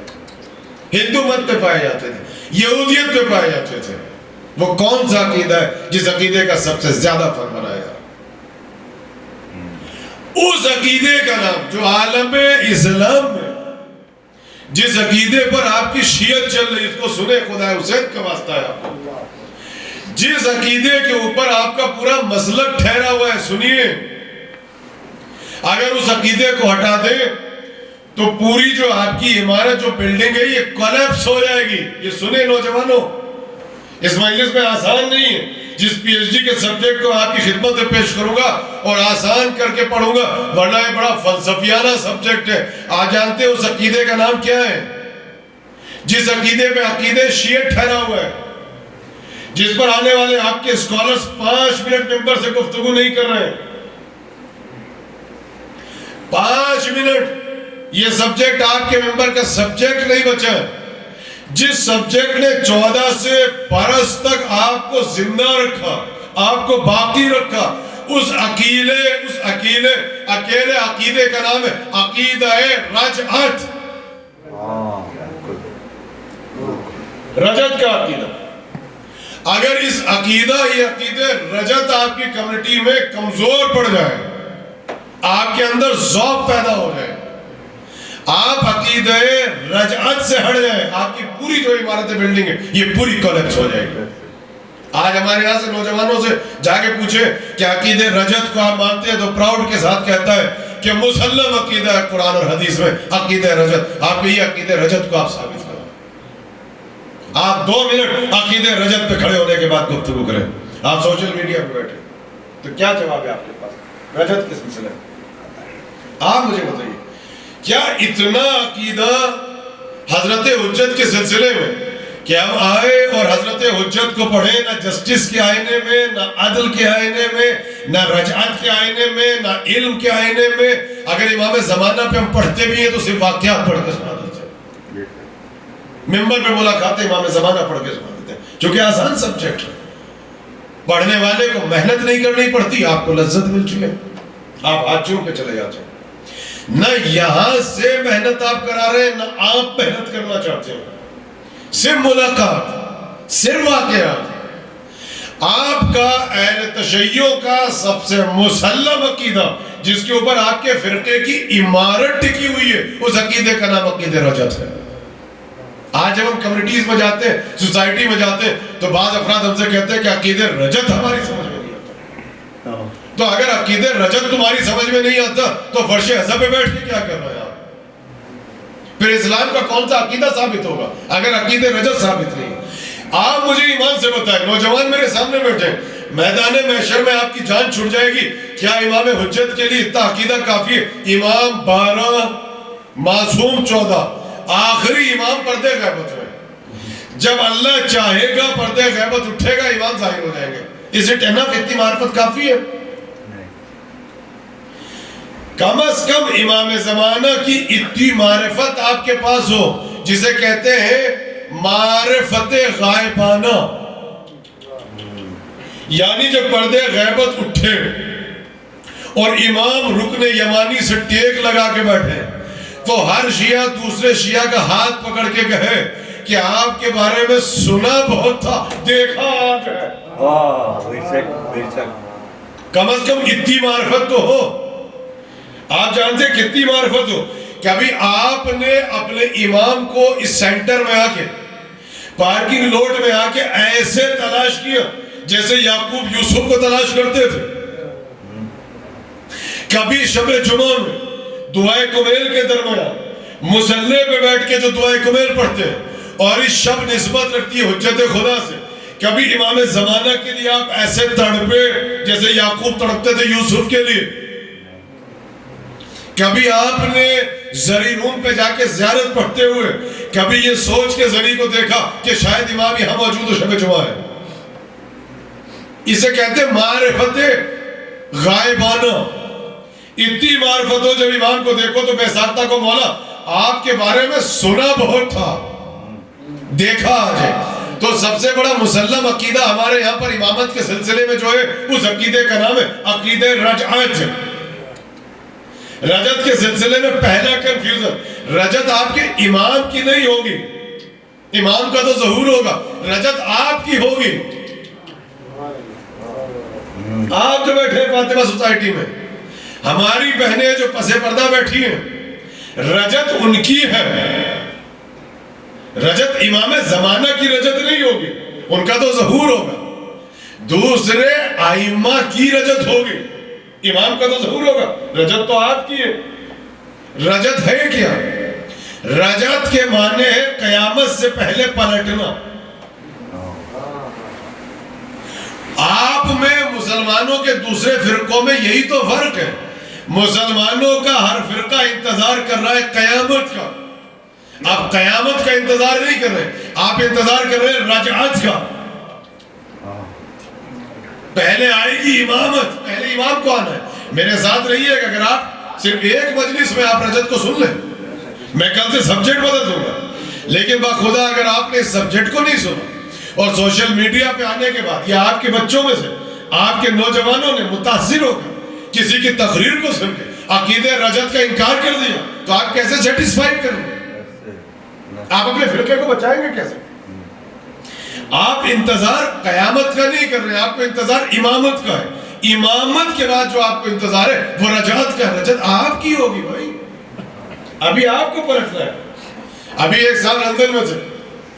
ہندو مت پہ پائے جاتے تھے، یہودیت پہ پائے جاتے تھے۔ وہ کون سا عقیدہ ہے جس عقیدے کا سب سے زیادہ فن بنایا؟ اس عقیدے کا نام جو عالم اسلام میں جس عقیدے پر آپ کی شیعت چل رہی، اس کو سنے، خدا حسین کا واسطہ ہے آپ کو، جس عقیدے کے اوپر آپ کا پورا مسلک ٹھہرا ہوا ہے، سنیے، اگر اس عقیدے کو ہٹا دیں تو پوری جو آپ کی عمارت، جو بلڈنگ ہے، یہ کولیپس ہو جائے گی۔ یہ سنیں نوجوانوں، اس مجلس میں آسان نہیں ہے، جس پی ایچ ڈی کے سبجیکٹ کو آپ کی خدمت میں پیش کروں گا اور آسان کر کے پڑھوں گا، ورنہ یہ بڑا فلسفیانہ سبجیکٹ ہے۔ آپ جانتے ہیں اس عقیدے کا نام کیا ہے؟ جس عقیدے پہ عقیدے شیعہ ٹھہرا ہوا ہے، جس پر آنے والے آپ کے اسکالرز 5 منٹ ممبر سے گفتگو نہیں کر رہے ہیں، 5 منٹ یہ سبجیکٹ آپ کے ممبر کا سبجیکٹ نہیں بچا ہے، جس سبجیکٹ نے 14 سے برس تک آپ کو زندہ رکھا، آپ کو باقی رکھا، اس اکیلے عقیدے کا نام ہے عقیدہ رجعت، رجعت کا عقیدہ۔ اگر اس یہ عقیدہ رجعت آپ کی کمیونٹی میں کمزور پڑ جائے، آپ کے اندر ذوق پیدا ہو جائے، آپ عقیدہ رجعت سے ہٹ جائیں، آپ کی پوری جو عمارت بلڈنگ ہے یہ پوری کولیپس ہو جائے گی۔ آج ہمارے یہاں سے نوجوانوں سے جا کے پوچھے کہ عقیدہ رجعت کو آپ مانتے ہیں تو پراؤڈ کے ساتھ کہتا ہے کہ مسلم عقیدہ ہے قرآن اور حدیث میں عقیدہ رجعت۔ آپ کو یہ عقیدہ رجعت کو آپ ثابت کریں، آپ 2 منٹ عقیدہ رجعت پہ کھڑے ہونے کے بعد گفتگو کریں۔ آپ سوشل میڈیا پہ بیٹھے تو کیا جواب ہے آپ کے پاس رجعت کے سلسلے میں؟ آپ مجھے بتائیے، کیا اتنا عقیدہ حضرت حجت کے سلسلے میں کہ ہم آئے اور حضرت حجت کو پڑھیں، نہ جسٹس کے آئینے میں، نہ عدل کے آئینے میں، نہ رجعت کے آئینے میں، نہ علم کے آئینے میں؟ اگر امام زمانہ پہ ہم پڑھتے بھی ہیں تو صرف واقعات پڑھ کے سنا دیتے ہیں، ممبر پہ ملاقات امام زمانہ پڑھ کے سنا دیتے ہیں، چونکہ آسان سبجیکٹ ہے، پڑھنے والے کو محنت نہیں کرنی پڑتی، آپ کو لذت مل چکی ہے، آپ ہاتھیوں پہ چلے جاتے ہیں۔ نہ یہاں سے محنت آپ کرا رہے ہیں، نہ آپ محنت کرنا چاہتے ہیں، صرف ملاقات، صرف واقعات۔ آپ کا اہل تشیع کا سب سے مسلم عقیدہ جس کے اوپر آپ کے فرقے کی عمارت ٹکی ہوئی ہے، اس عقیدے کا نام عقیدہ رجعت ہے۔ آج جب ہم کمیونٹیز میں جاتے ہیں، سوسائٹی میں جاتے ہیں، تو بعض افراد ہم سے کہتے ہیں کہ عقیدہ رجعت ہماری سمجھ میں نہیں آتا۔ تو اگر عقیدہ رجعت تمہاری سمجھ میں نہیں آتا تو فرش ازہ پہ بیٹھ کے کیا کر رہے ہیں آپ؟ پھر اسلام کا کون سا عقیدہ ثابت ہوگا اگر عقیدہ رجعت ثابت نہیں؟ آپ مجھے ایمان سے بتائیں، نوجوان میرے سامنے بیٹھے، میدان محشر میں آپ کی جان چھوٹ جائے گی، کیا امام حجت کے لیے اتنا عقیدہ کافی ہے؟ امام 12، معصوم 14، آخری امام پردے غیبت میں، جب اللہ چاہے گا پردے غیبت اٹھے گا، امام ظاہر ہو جائیں گے۔ اس اٹ انف، اتنی معرفت کافی ہے؟ کم از کم امام زمانہ کی اتنی معرفت آپ کے پاس ہو جسے کہتے ہیں معرفت غائبانہ، یعنی جب پردے غیبت اٹھے اور امام رکن یمانی سے ٹیک لگا کے بیٹھے تو ہر شیعہ دوسرے شیعہ کا ہاتھ پکڑ کے کہے کہ آپ کے بارے میں سنا بہت تھا، دیکھا آج ہے۔ بے شک کم از کم اتنی معرفت تو ہو۔ آپ جانتے کتنی معرفت ہو؟ کبھی آپ نے اپنے امام کو اس سینٹر میں آ کے، پارکنگ لوٹ میں آ کے ایسے تلاش کیا جیسے یعقوب یوسف کو تلاش کرتے تھے؟ کبھی شب جمعہ میں دعائے کمیل کے درمیان مصلی پہ بیٹھ کے جو دعائے کمیل پڑھتے ہیں اور اس شب نسبت رکھتی ہے حجت خدا سے، کبھی امام زمانہ کے لیے آپ ایسے تڑپے جیسے یعقوب تڑپتے تھے یوسف کے لیے؟ کبھی آپ نے زری روم پہ جا کے زیارت پڑھتے ہوئے کبھی یہ سوچ کے زری کو دیکھا کہ شاید امام یہاں موجود ہو شب جمعہ ہے؟ اسے کہتے ہیں معرفت غائبانہ۔ اتنی معرفت ہو جب امام کو دیکھو تو بے ساختہ کو مولا آپ کے بارے میں سنا بہت تھا، دیکھا آج ہے۔ تو سب سے بڑا مسلم عقیدہ ہمارے یہاں پر امامت کے سلسلے میں جو ہے اس عقیدے کا نام ہے عقیدہ رجعت۔ رجعت کے سلسلے میں پہلا کنفیوژن، رجعت آپ کے امام کی نہیں ہوگی، امام کا تو ظہور ہوگا، رجعت آپ کی ہوگی۔ آپ جو بیٹھے فاطمہ سوسائٹی میں، ہماری بہنیں جو پس پردہ بیٹھی ہیں، رجعت ان کی ہے، رجعت امام زمانہ کی رجعت نہیں ہوگی، ان کا تو ظہور ہوگا۔ دوسرے ائمہ کی رجعت ہوگی، امام کا تو ظہور ہوگا، رجعت تو آپ کی ہے۔ رجعت ہے کیا؟ رجعت کے معنی ہے قیامت سے پہلے پلٹنا۔ آپ میں مسلمانوں کے دوسرے فرقوں میں یہی تو فرق ہے، مسلمانوں کا ہر فرقہ انتظار کر رہا ہے قیامت کا، آپ قیامت کا انتظار نہیں کر رہے، آپ انتظار کر رہے ہیں رجعت کا۔ پہلے آئے گی امامت، پہلے امام کو آنا ہے۔ میرے ساتھ رہیے کہ اگر آپ صرف ایک مجلس میں آپ رجعت کو سن لیں، میں کل سے سبجیکٹ بدل دوں گا، لیکن باخدا اگر آپ نے اس سبجیکٹ کو نہیں سنا اور سوشل میڈیا پہ آنے کے بعد یا آپ کے بچوں میں سے آپ کے نوجوانوں نے متاثر ہو کر کسی کی تقریر کو سن کے عقیدہ رجعت کا انکار کر دیا تو آپ کیسے سیٹسفائی کریں گے؟ آپ اپنے فرقے کو بچائیں گے کیسے؟ آپ انتظار قیامت کا نہیں کر رہے، آپ کو انتظار امامت کا ہے۔ امامت کے بعد جو آپ کو انتظار ہے وہ رجعت کا ہے۔ رجعت آپ کی ہوگی بھائی، ابھی آپ کو پرکھنا ہے۔ ابھی ایک سال لندن میں تھے،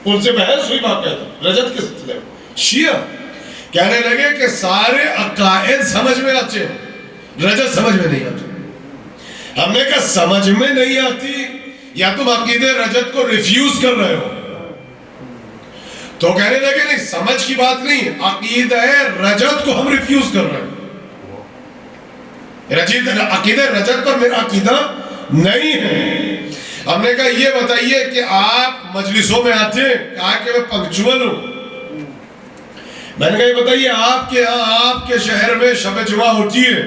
ان سے بحث ہوئی بات کہتا رجعت کے سلسلے میں، شیعہ کہنے لگے کہ سارے عقائد سمجھ میں آتے ہیں، رجعت سمجھ میں نہیں آتی۔ ہم نے کہا سمجھ میں نہیں آتی یا تم عقیدہ رجعت کو ریفیوز کر رہے ہو؟ تو کہنے لگے نہیں، سمجھ کی بات نہیں ہے، عقیدہ رجعت کو ہم ریفیوز کر رہے ہیں، عقیدہ رجعت پر میرا عقیدہ نہیں ہے۔ ہم نے کہا یہ بتائیے کہ آپ مجلسوں میں آتے ہیں؟ کہا کہ میں پنکچول ہوں۔ میں نے کہا یہ بتائیے آپ کے ہاں آپ کے شہر میں شب جمعہ ہوتی ہے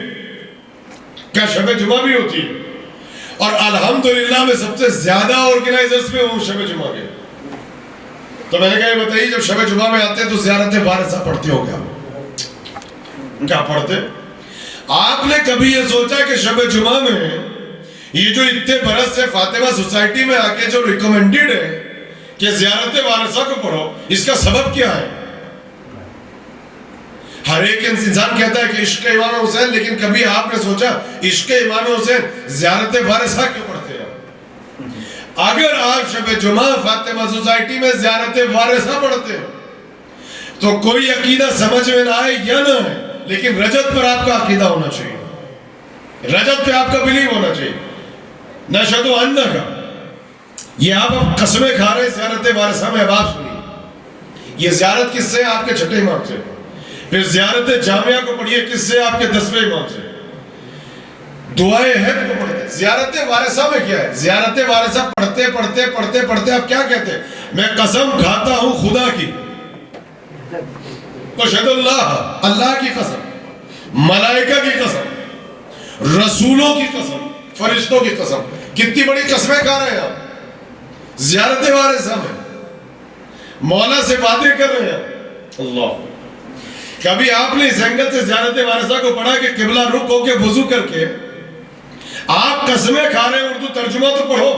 کیا؟ شب جمعہ بھی ہوتی ہے، اور الحمدللہ میں سب سے زیادہ آرگنائزرز میں ہوں شب جمعہ کے۔ تو میں نے کہا یہ بتائیے جب شب جمعہ میں آتے ہیں تو زیارت وارثہ پڑھتے ہو کیا پڑھتے؟ آپ نے کبھی یہ سوچا کہ شب جمعہ میں یہ جو اتنے برس سے فاطمہ سوسائٹی میں آ کے جو ریکمنڈڈ ہے کہ زیارت وارثہ کو پڑھو، اس کا سبب کیا ہے؟ ہر ایک انسان کہتا ہے کہ عشق امام حسین، لیکن کبھی آپ نے سوچا عشق امام حسین زیارت وارثہ کیوں پڑھتے ہیں؟ اگر آپ شب جمعہ فاطمہ سوسائٹی میں زیارت وارثہ پڑھتے ہیں تو کوئی عقیدہ سمجھ میں نہ آئے یا نہ آئے، لیکن رجعت پر آپ کا عقیدہ ہونا چاہیے، رجعت پہ آپ کا بلیو ہونا چاہیے، نشہد ان کا۔ یہ آپ اب قسمیں کھا رہے ہیں زیارت وارثہ میں، اب آپ سنیے یہ زیارت کس سے؟ آپ کے چھٹے امام سے۔ پھر زیارت جامعہ کو پڑھیے کس سے؟ آپ کے 10ویں امام سے۔ دعائے حد کو پڑھتے ہیں۔ زیارت وارثہ میں کیا ہے؟ زیارت وارثہ پڑھتے آپ کیا کہتے ہیں؟ میں قسم کھاتا ہوں خدا کی، اشہد اللہ کی قسم، ملائکہ کی قسم، رسولوں کی قسم، فرشتوں کی قسم۔ کتنی بڑی قسمیں کھا رہے ہیں آپ زیارت وارثہ میں، مولا سے وعدے کر رہے ہیں۔ اللہ، کبھی آپ نے اس اینگل سے زیارت وارثہ کو پڑھا کہ قبلہ رخ ہو کے وضو کر کے آپ قسمیں کھا رہے ہیں، اردو ترجمہ تو پڑھو.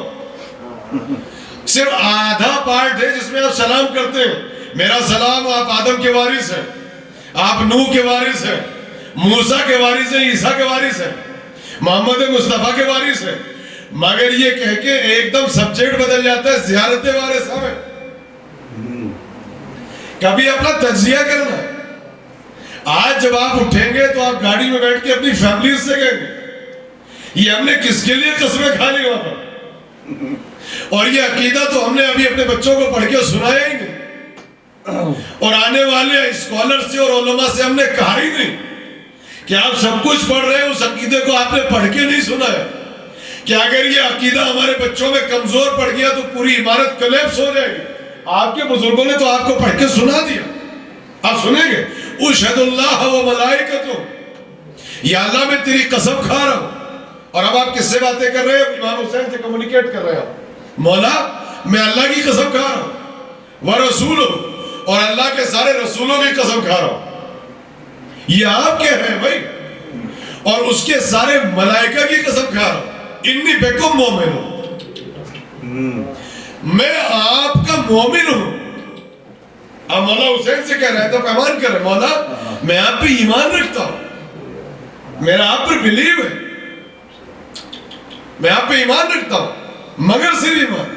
صرف آدھا پارٹ ہے جس میں آپ سلام کرتے ہیں. میرا سلام، آپ آدم کے وارث ہیں، آپ نوح کے وارث ہیں، موسیٰ کے وارث ہیں، عیسیٰ کے وارث ہیں، محمد مصطفیٰ کے وارث ہیں. مگر یہ کہہ کے ایک دم سبجیکٹ بدل جاتا ہے، زیارت وارث ہمیں. کبھی اپنا تجزیہ کرنا. آج جب آپ اٹھیں گے تو آپ گاڑی میں بیٹھ کے اپنی فیملیز سے کہیں گے یہ ہم نے کس کے لیے قسمیں کھا لی وہاں پر. اور یہ عقیدہ تو ہم نے ابھی اپنے بچوں کو پڑھ کے سنایا ہی نہیں، اور آنے والے اسکالر سے اور علماء سے ہم نے کہا ہی نہیں کہ آپ سب کچھ پڑھ رہے ہیں، اس عقیدے کو آپ نے پڑھ کے نہیں سنا ہے کہ اگر یہ عقیدہ ہمارے بچوں میں کمزور پڑ گیا تو پوری عمارت کلیپس ہو جائے گی. آپ کے بزرگوں نے تو آپ کو پڑھ کے سنا دیا، آپ سنیں گے. اشہد اللہ و ملائکتہ، یا اللہ میں تیری قسم کھا رہا ہوں. اور اب آپ کس سے باتیں کر رہے ہیں؟ امام حسین سے کمیونیکیٹ کر رہے ہیں. مولا میں اللہ کی قسم کھا رہا ہوں، ورسولہ، اور اللہ کے سارے رسولوں کی قسم کھا رہا ہوں. یہ آپ کہہ رہے ہیں بھائی، اور اس کے سارے ملائکہ کی قسم کھا رہا ہوں. انی بکم مومن ہوں، میں آپ کا مومن ہوں. اب مولا حسین سے کہہ رہے ہیں تو پیمان کر رہے ہیں، مولا میں آپ پہ ایمان رکھتا ہوں، میرا آپ پر بلیو ہے، میں آپ پہ ایمان رکھتا ہوں، مگر صرف ایمان.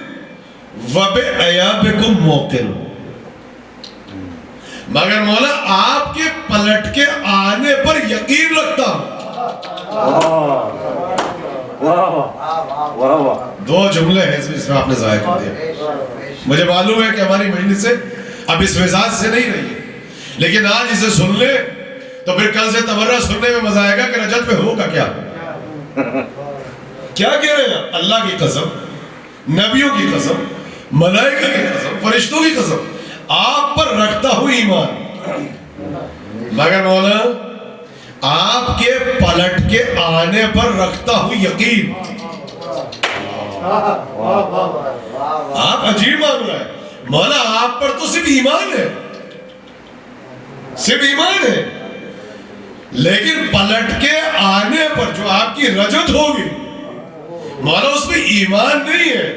وَبِعَيَابِكُمْ مُوقِنٌ، مگر مولا آپ کے پلٹ کے آنے پر یقین رکھتا ہوں. دو جملے ہیں اس میں آپ نے ظاہر کر دیا. مجھے معلوم ہے کہ ہماری مجلس سے اب اس مزاج سے نہیں رہی ہے، لیکن آج اسے سن لے تو پھر کل سے تبرہ سننے میں مزہ آئے گا کہ رجت میں ہوگا کیا. کیا کہہ رہے ہیں؟ اللہ کی قسم، نبیوں کی قسم، ملائکہ کی قسم، فرشتوں کی قسم، آپ پر رکھتا ہوں ایمان، مگر مولا آپ کے پلٹ کے آنے پر رکھتا ہوں یقین. آپ عجیب معاملہ ہے. مولا آپ پر تو صرف ایمان ہے، صرف ایمان ہے، لیکن پلٹ کے آنے پر جو آپ کی رجت ہوگی مولا اس میں ایمان نہیں ہے،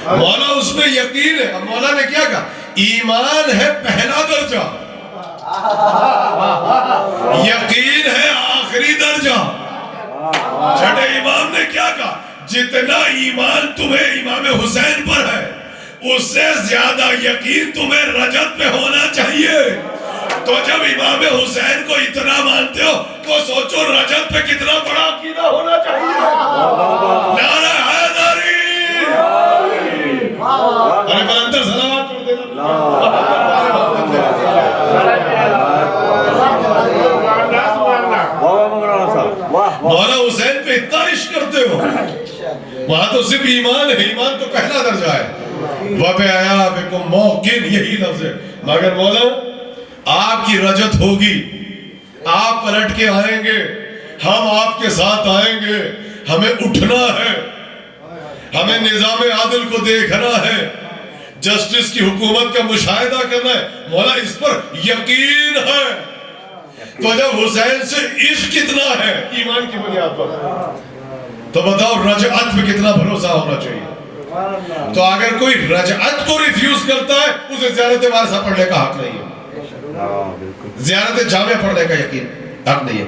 مولا اس میں یقین ہے. اب مولا نے کیا کہا؟ ایمان ہے پہلا درجہ، یقین ہے آخری درجہ. چھٹے امام نے کیا کہا؟ جتنا ایمان تمہیں امام حسین پر ہے اس سے زیادہ یقین تمہیں رجت پہ ہونا چاہیے. تو جب امام حسین کو اتنا مانتے ہو تو سوچو رجت پہ کتنا بڑا عقیدہ ہونا چاہیے. نعرہ حیدری، ارے بلندر سلامات کر دینا. مولا حسین پہ اتنا عشق کرتے ہو، وہاں تو صرف ایمان ہے، ایمان تو پہلا درجہ ہے. وَبِعَيَابِكُمْ مُوقِنٌ، یہی لفظ ہے. مگر مولا آپ کی رجت ہوگی، آپ پلٹ کے آئیں گے، ہم آپ کے ساتھ آئیں گے. ہمیں اٹھنا ہے، ہمیں نظام عادل کو دیکھنا ہے، جسٹس کی حکومت کا مشاہدہ کرنا ہے. مولا اس پر یقین ہے. تو جب حسین سے عشق کتنا ہے ایمان کی بنیاد پر، تو بتاؤ رجعت پہ کتنا بھروسہ ہونا چاہیے. تو اگر کوئی رجعت کو ریفیوز کرتا ہے اسے زیارت وارثہ پڑھنے کا حق نہیں ہے، زیارت جامع پڑھنے کا یقین حق نہیں ہے.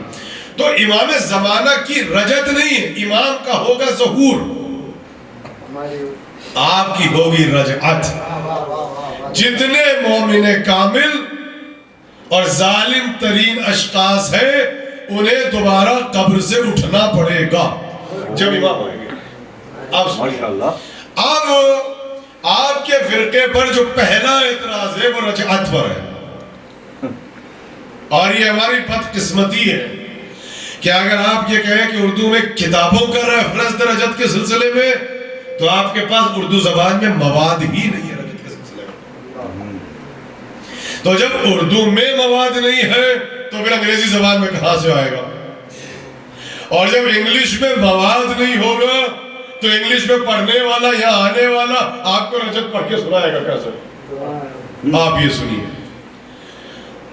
تو امام زمانہ کی رجت نہیں ہے، امام کا ہوگا ظہور، آپ کی ہوگی رجعت. جتنے مومن کامل اور ظالم ترین اشخاص ہیں انہیں دوبارہ قبر سے اٹھنا پڑے گا جب امام آئیں گے. اب آپ کے فرقے پر جو پہلا اعتراض ہے وہ رجعت پر ہے، اور یہ ہماری بد قسمتی ہے کہ اگر آپ یہ کہیں کہ اردو میں کتابوں کا ریفرنس رجعت کے سلسلے میں تو آپ کے پاس اردو زبان میں مواد ہی نہیں ہے رجعت کے سلسلے میں. تو جب اردو میں مواد نہیں ہے تو پھر انگریزی زبان میں کہاں سے آئے گا؟ اور جب انگلش میں مواد نہیں ہوگا تو انگلش میں پڑھنے والا یا آنے والا آپ کو رجعت پڑھ کے سنائے گا کیسے؟ آپ یہ سنیے،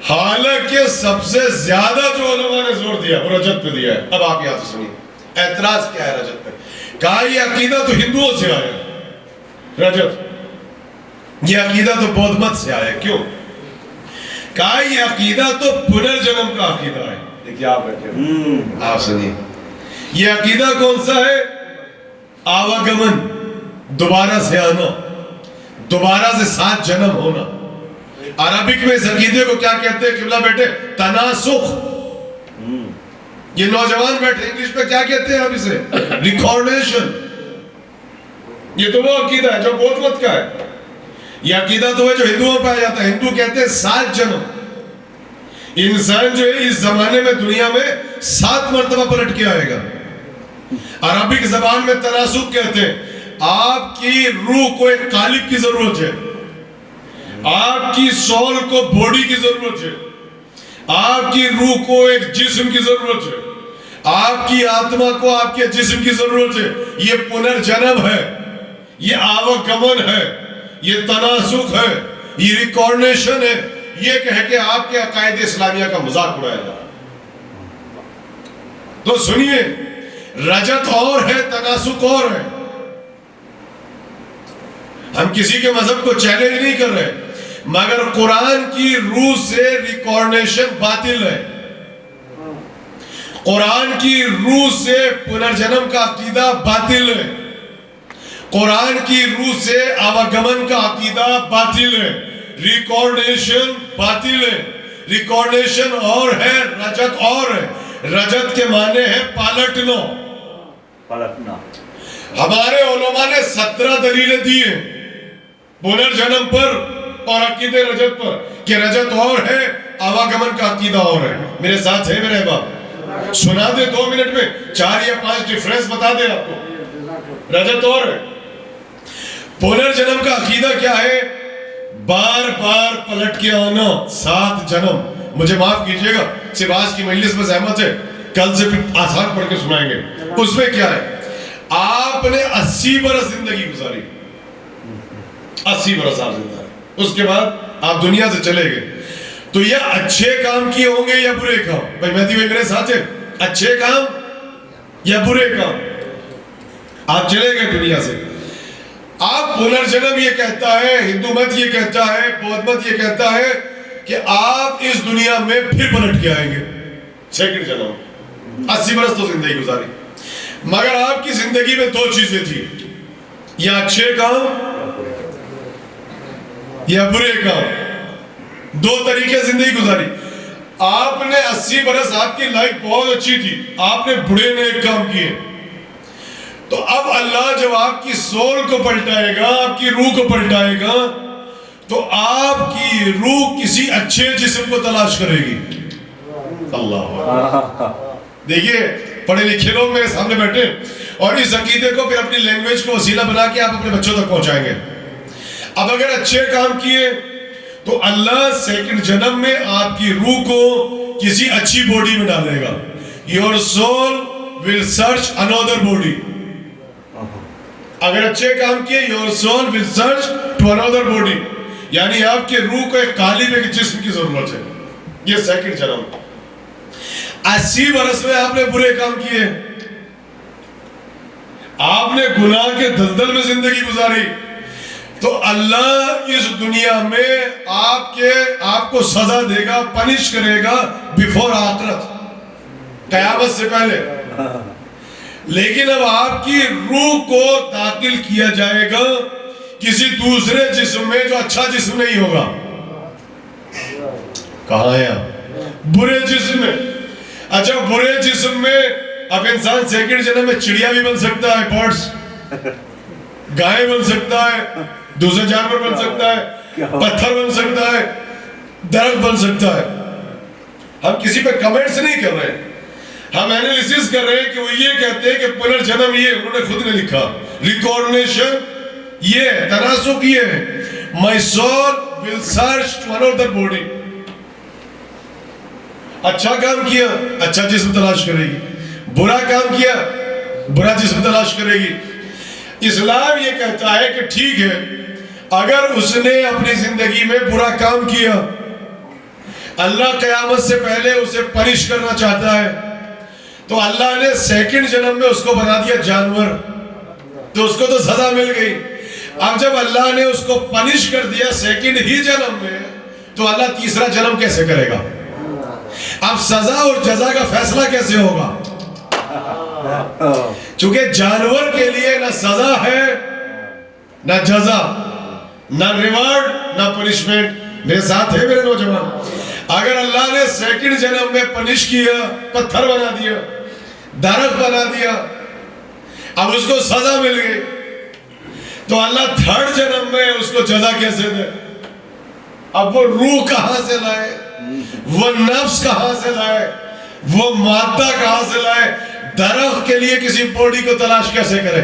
حالانکہ سب سے زیادہ جو علماء نے زور دیا وہ رجت پہ دیا ہے. اب آپ یہاں سے سنیے اعتراض کیا ہے رجت پہ. کہا یہ عقیدہ تو ہندوؤں سے آیا رجت, یہ عقیدہ تو بودھ مت سے آیا. کیوں؟ کہا یہ عقیدہ تو پنرجنم کا عقیدہ ہے. دیکھیے آپ بیٹھے آپ سنیے, یہ عقیدہ کون سا ہے؟ آواگمن, دوبارہ سے آنا, دوبارہ سے 7 جنم ہونا. عربک میں اس عقیدے کو کیا کہتے ہیں قبلہ بیٹے؟ تناسخ. یہ نوجوان بیٹھے انگلش میں کیا کہتے ہیں آپ اسے؟ ریکارڈیشن. یہ تو وہ عقیدہ ہے جو بودھ مت کا ہے. یہ عقیدہ تو ہے جو ہندوؤں پہ آ جاتا ہے. ہندو کہتے ہیں 7 جنم. انسان جو ہے اس زمانے میں دنیا میں 7 مرتبہ پلٹ کے آئے گا. عربک زبان میں تناسخ کہتے ہیں. آپ کی روح کو ایک قالب کی ضرورت ہے, آپ کی سول کو باڈی کی ضرورت ہے, آپ کی روح کو ایک جسم کی ضرورت ہے, آپ کی آتما کو آپ کے جسم کی ضرورت ہے. یہ پنرجنم ہے, یہ آواگمن ہے, یہ تناسخ ہے, یہ ریکارڈیشن ہے. یہ کہہ کے آپ کے عقائد اسلامیہ کا مذاق اڑایا جا رہا ہے. تو سنیے, رجت اور ہے, تناسخ اور ہے. ہم کسی کے مذہب کو چیلنج نہیں کر رہے, مگر قرآن کی روح سے ریکارڈیشن باطل ہے. قرآن کی روح سے پنرجنم کا عقیدہ باطل ہے. قرآن کی روح سے آواگمن کا عقیدہ باطل ہے. ریکارڈیشن باطل ہے. ریکارڈیشن اور ہے, رجت اور ہے. رجت کے معنی ہے پالٹنا. پلٹنا. ہمارے علماء نے 17 دلیلیں دی ہیں پنرجنم پر اور عقیدے رجت پر, کہ رجت اور ہے, آواگمن کا عقیدہ اور ہے. میرے ساتھ ہے میرے احباب؟ سنا دے 2 منٹ میں 4 یا 5 ڈیفرنس بتا دے آپ کو. رجت اور ہے. پنرجنم کا عقیدہ کیا ہے؟ بار بار پلٹ کے آنا, 7 جنم. مجھے معاف کیجئے گا, صرف آج کی مجلس میں زحمت ہے, کل سے پھر آسان پڑھ کے سنائیں گے. اس میں کیا ہے؟ آپ نے 80 برس زندگی گزاری, 80 برس آپ زندہ ہے, اس کے بعد آپ دنیا سے چلے گئے. تو یہ اچھے کام کیے ہوں گے یا برے کام؟ بھائی مہدی بھائی میرے ساتھ ہیں, اچھے کام یا برے کام؟ آپ چلے گئے دنیا سے. آپ پنرجنم یہ کہتا ہے, ہندو مت یہ کہتا ہے, بودھ مت یہ کہتا ہے کہ آپ اس دنیا میں پھر پلٹ کے آئیں گے. 2nd جنم, 80 برس تو زندگی گزاری. مگر آپ کی زندگی میں 2 چیزیں تھی, یا اچھے کام یا برے کام. 2 طریقے زندگی گزاری. آپ نے 80 برس, آپ کی لائف بہت اچھی تھی, آپ نے بڑے نیک کام کیے. تو اب اللہ جب آپ کی سول کو پلٹائے گا, آپ کی روح کو پلٹائے گا, تو آپ کی روح کسی اچھے جسم کو تلاش کرے گی. اللہ دیکھیے, پڑھے لکھے لوگ میرے سامنے بیٹھے, اور اس عقیدے کو پھر اپنی لینگویج کو وسیلہ بنا کے آپ اپنے بچوں تک پہنچائیں گے. اب اگر اچھے کام کیے تو اللہ 2nd جنم میں آپ کی روح کو کسی اچھی باڈی میں ڈالے گا. Your soul will search another body. اگر اچھے کام کیے, your soul will search to another body. یعنی آپ کے روح کو ایک قالب, ایک جسم کی ضرورت ہے. یہ 2nd جنم. 80 برس میں آپ نے برے کام کیے, آپ نے گناہ کے دلدل میں زندگی گزاری, تو اللہ اس دنیا میں آپ کو سزا دے گا, پنش کرے گا بیفور آخرت, قیامت سے پہلے. لیکن اب آپ کی روح کو داخل کیا جائے گا کسی دوسرے جسم میں جو اچھا جسم نہیں ہوگا. کہاں ہے آپ؟ برے جسم میں. اچھا, برے جسم میں اب انسان 2nd جنم میں چڑیا بھی بن سکتا ہے, برڈز, گائے بن سکتا ہے, دوسرے جانور بن سکتا ہے, پتھر بن سکتا ہے, درخت بن سکتا ہے. ہم کسی پہ کمنٹس نہیں کر رہے, ہم اینالیسس کر رہے ہیں کہ وہ یہ کہتے ہیں کہ پنرجنم یہ انہوں نے خود نے لکھا, ریکارڈیشن یہ ہے, تناسخ یہ ہے. My soul will search to another body. اچھا کام کیا, اچھا جسم تلاش کرے گی. برا کام کیا, برا جسم تلاش کرے گی. اسلام یہ کہتا ہے کہ ٹھیک ہے, اگر اس نے اپنی زندگی میں برا کام کیا, اللہ قیامت سے پہلے اسے پنش کرنا چاہتا ہے تو اللہ نے سیکنڈ جنم میں اس کو بنا دیا جانور، تو اس کو تو سزا مل گئی۔ اب جب اللہ نے اس کو پنش کر دیا سیکنڈ ہی جنم میں، تو اللہ تیسرا جنم کیسے کرے گا؟ اب سزا اور جزا کا فیصلہ کیسے ہوگا؟ چونکہ جانور کے لیے نہ سزا ہے نہ جزا، نہ ریوارڈ نہ پنشمنٹ۔ میرے ساتھ ہے میرے نوجوان؟ اگر اللہ نے سیکنڈ جنم میں پنش کیا، پتھر بنا دیا، درخت بنا دیا، اب اس کو سزا مل گئی، تو اللہ تھرڈ جنم میں اس کو جزا کیسے دے؟ اب وہ روح کہاں سے لائے، وہ نفس کہاں سے لائے، وہ مادہ کہاں سے لائے؟ درخت کے لیے کسی باڈی کو تلاش کیسے کرے؟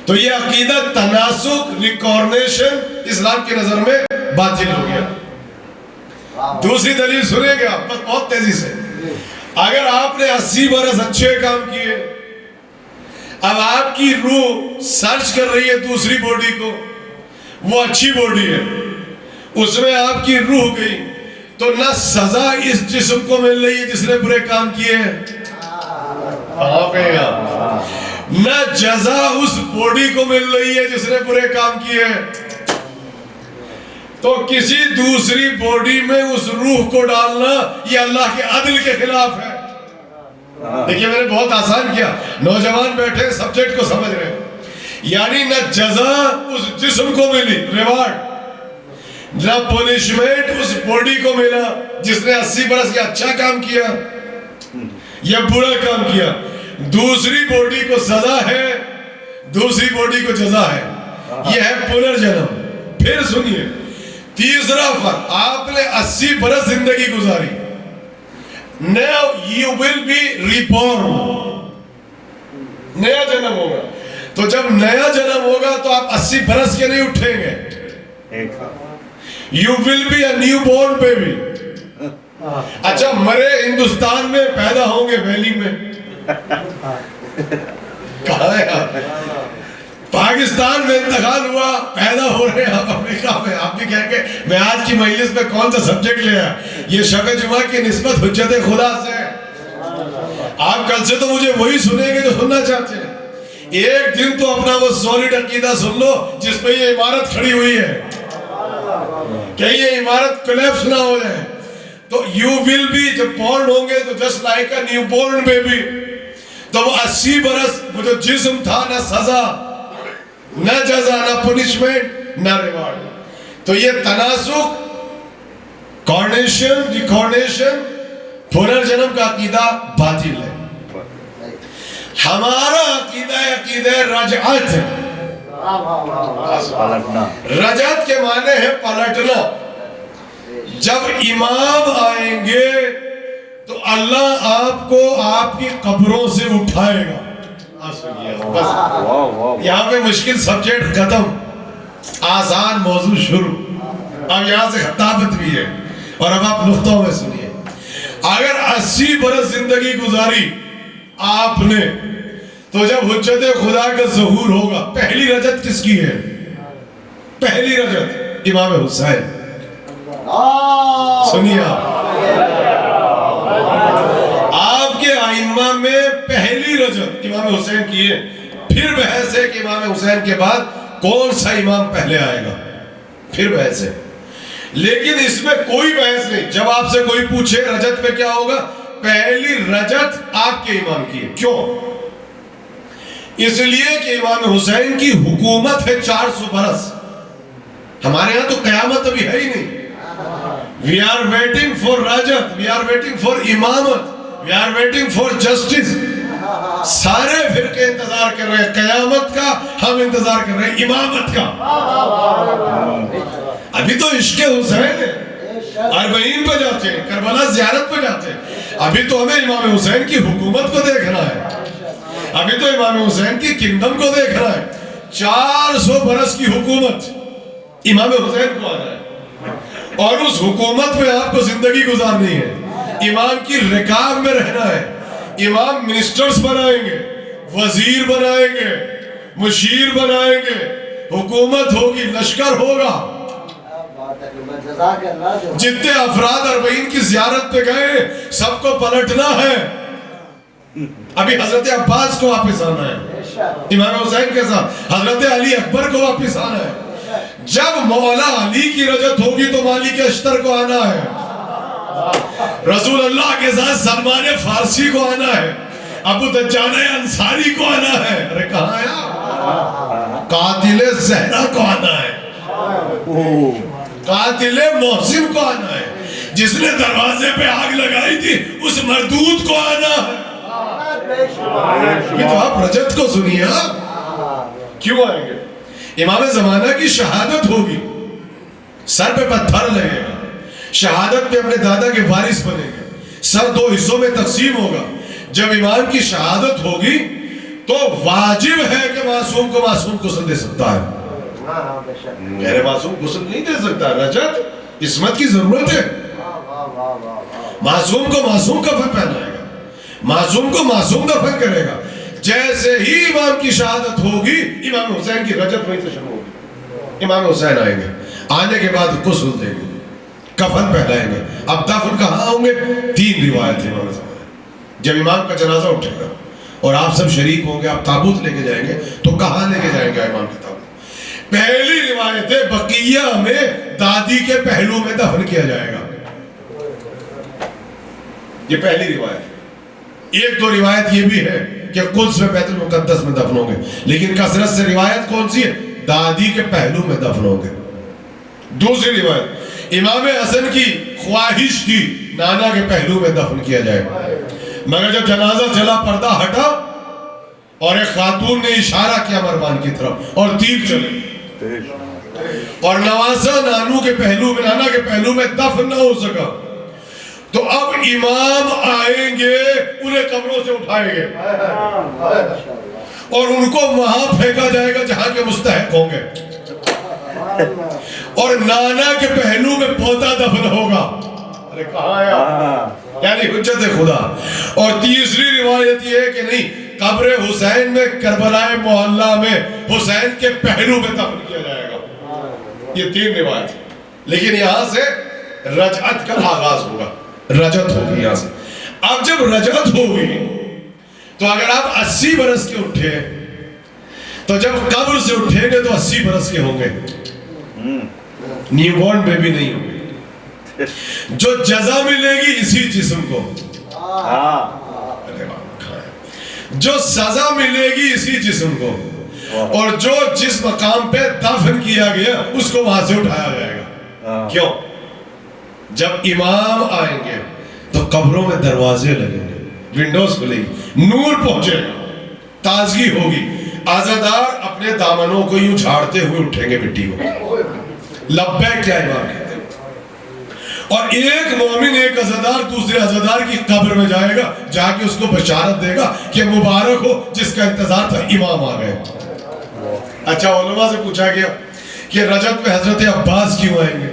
تو یہ عقیدہ تناسخ، ریکارنیشن اسلام کی نظر میں باطل ہو گیا۔ دوسری دلیل سنیں گے آپ، بس بہت تیزی سے۔ اگر آپ نے 80 برس اچھے کام کیے، اب آپ کی روح سرچ کر رہی ہے دوسری باڈی کو، وہ اچھی باڈی ہے، اس میں آپ کی روح گئی، تو نہ سزا اس جسم کو مل رہی ہے جس نے برے کام کیے ہیں، نہ جزا اس باڈی کو مل رہی ہے جس نے برے کام کیے ہیں، تو کسی دوسری باڈی میں اس روح کو ڈالنا یہ اللہ کے عدل کے خلاف ہے۔ دیکھیے میں نے بہت آسان کیا، نوجوان بیٹھے سبجیکٹ کو سمجھ رہے ہیں۔ یعنی نہ جزا اس جسم کو ملی، ریوارڈ، نہ پنشمنٹ اس باڈی کو ملا جس نے 80 برس یا اچھا کام کیا یا برا کام کیا۔ دوسری باڈی کو سزا ہے، دوسری باڈی کو جزا ہے، یہ ہے پنرجنم۔ پھر سنیے تیسرا فرق، آپ نے 80 برس زندگی گزاری، now you will be reborn، نیا جنم ہوگا، تو جب نیا جنم ہوگا تو آپ 80 برس کے نہیں اٹھیں گے، you will be a new born baby۔ اچھا مرے ہندوستان میں پیدا ہوں گے ویلی میں، کہاں ہے آپ؟ پاکستان میں انتقال ہوا، پیدا ہو رہے ہیں آپ امریکہ میں، آپ بھی کہیں گے میں آج کی مجلس میں کون سا سبجیکٹ لے آیا؟ یہ شب جمعہ کی نسبت حجت خدا سے ہے۔ آپ کل سے تو مجھے وہی سنیں گے جو سننا چاہتے ہیں۔ ایک دن تو اپنا وہ سولیڈ عقیدہ سن لو جس پہ یہ عمارت کھڑی ہوئی ہے، کہ یہ عمارت کولیپس نہ ہو جائے۔ تو یو ول بی، جب بورن ہوں گے تو just like a new born baby, تو وہ 80 برس وہ جو جسم تھا، نہ سزا نہ جزا نہ پنشمنٹ نہ ریوارڈ۔ تو یہ تناسخ، کارنیشن، ریکارنیشن، پنرجنم کا عقیدہ باطل ہے۔ ہمارا عقیدہ عقیدہ رجعت ہے۔ رجعت کے معنی ہے پلٹنا۔ جب امام آئیں گے تو اللہ آپ کو آپ کی قبروں سے اٹھائے گا۔ یہاں پہ مشکل سبجیکٹ ختم، آسان موضوع شروع۔ اب یہاں سے خطابت بھی ہے، اور اب آپ نقطوں میں سنیے۔ اگر 80 برس زندگی گزاری آپ نے، تو جب حجت خدا کا ظہور ہوگا، پہلی رجعت کس کی ہے؟ پہلی رجعت امام حسین۔ سنیے آپ کے ائمہ میں پہلی رجعت امام حسین کی ہے۔ پھر بحث ہے کہ امام حسین کے بعد کون سا امام پہلے آئے گا، پھر بحث ہے۔ لیکن اس میں کوئی بحث نہیں، جب آپ سے کوئی پوچھے رجعت میں کیا ہوگا، پہلی رجعت آپ کے امام کی ہے۔ کیوں؟ اس لیے کہ امام حسین کی حکومت ہے 400 برس۔ ہمارے ہاں تو قیامت ابھی ہے ہی نہیں۔ We are waiting for رجعت، we are waiting for امامت، we are waiting for justice۔ سارے فرقے انتظار کر رہے ہیں قیامت کا، ہم انتظار کر رہے ہیں امامت کا۔ ابھی تو عشق حسین ہے، اربعین پہ جاتے ہیں، کربلا زیارت پہ جاتے ہیں، ابھی تو ہمیں امام حسین کی حکومت کو دیکھنا ہے، ابھی تو امام حسین کی کنگڈم کو دیکھنا ہے۔ 400 برس کی حکومت امام حسین کو آنا ہے، اور اس حکومت میں آپ کو زندگی گزارنی ہے، امام کی رکاب میں رہنا ہے۔ امام منسٹرز بنائیں گے، وزیر بنائیں گے، مشیر بنائیں گے، حکومت ہوگی، لشکر ہوگا۔ جتنے افراد اربعین کی زیارت پہ گئے سب کو پلٹنا ہے. ابھی حضرت عباس کو واپس آنا ہے, امام حسین کے ساتھ حضرت علی اکبر کو واپس آنا ہے. جب مولا علی کی رجعت ہوگی تو مالک اشتر کو آنا ہے, رسول اللہ کے ساتھ سلمان فارسی کو آنا ہے, ابو دجانہ انصاری کو آنا ہے. ارے کہاں آیا؟ قاتل زہرا کو آنا ہے, قاتل محسن کو آنا ہے, جس نے دروازے پہ آگ لگائی تھی اس مردود کو آنا ہے. یہ تو آپ رجت کو سنیے. کیوں آئیں گے؟ امام زمانہ کی شہادت ہوگی, سر پہ پتھر لگے گا, شہادت پہ اپنے دادا کے وارث بنے گے, سر دو حصوں میں تقسیم ہوگا. جب امام کی شہادت ہوگی تو واجب ہے کہ معصوم کو معصوم غسل دے سکتا ہے. میرے معصوم غسل نہیں دے سکتا, رجت عصمت کی ضرورت ہے. معصوم کو معصوم کفن پہنائے گا, معصوم کو معصوم دفن کرے گا. جیسے ہی امام کی شہادت ہوگی امام حسین کی رجعت وہیں سے شروع ہوگی. امام حسین آئیں گے, آنے کے بعد غسل دیں گے, کفن پہنائیں گے. اب دفن کہاں ہوں گے؟ 3 روایت ہیں امام حسین. جب امام کا جنازہ اٹھے گا اور آپ سب شریک ہوں گے, آپ تابوت لے کے جائیں گے, تو کہاں لے کے جائیں گے امام کے تابوت؟ پہلی روایت ہے بقیہ میں دادی کے پہلو میں دفن کیا جائے گا. یہ پہلی روایت. ایک دو روایت یہ بھی ہے کہ قدس میں بیت المقدس میں دفن ہوں گے, لیکن کثرت سے روایت کون سی ہے؟ دادی کے پہلو میں دفن ہوں گے. دوسری روایت امام حسن کی خواہش تھی نانا کے پہلو میں دفن کیا جائے, مگر جب جنازہ چلا پردہ ہٹا اور ایک خاتون نے اشارہ کیا مرمان کی طرف اور تیر چلے, اور نواسا نانو کے پہلو میں, نانا کے پہلو میں دفن نہ ہو سکا, تو اب امام آئیں گے, انہیں قبروں سے اٹھائیں گے اور ان کو وہاں پھینکا جائے گا جہاں کے مستحق ہوں گے, اور نانا کے پہلو میں پوتا دفن ہوگا. ارے کہاں آیا؟ یعنی حجت خدا. اور تیسری روایت یہ ہے کہ نہیں, قبر حسین میں کربلا محلہ میں حسین کے پہلو میں دفن کیا جائے گا. یہ 3 روایت. لیکن یہاں سے رجعت کا آغاز ہوگا, رجعت ہوگی یہاں سے. اب جب رجعت ہوگی تو اگر آپ 80 برس کے اٹھے تو جب قبر سے اٹھیں گے تو 80 برس کے ہوں گے, نیو بورن بیبی نہیں ہوں گے. جو جزا ملے گی اسی جسم کو, جو سزا ملے گی اسی جسم کو, اور جو جس مقام پہ دفن کیا گیا اس کو وہاں سے اٹھایا جائے گا. کیوں؟ جب امام آئیں گے تو قبروں میں دروازے لگیں گے, ونڈوز کھلے گی, نور پہنچے گا, تازگی ہوگی. عزادار اپنے دامنوں کو یوں جھاڑتے ہوئے اٹھیں گے مٹی کو, لبیک کیا امام کہتے ہیں. اور ایک مومن ایک عزادار دوسرے عزادار کی قبر میں جائے گا, جا کے اس کو بشارت دے گا کہ مبارک ہو, جس کا انتظار تھا امام آ گئے. اچھا, علماء سے پوچھا گیا کہ رجب میں حضرت عباس کیوں آئیں گے,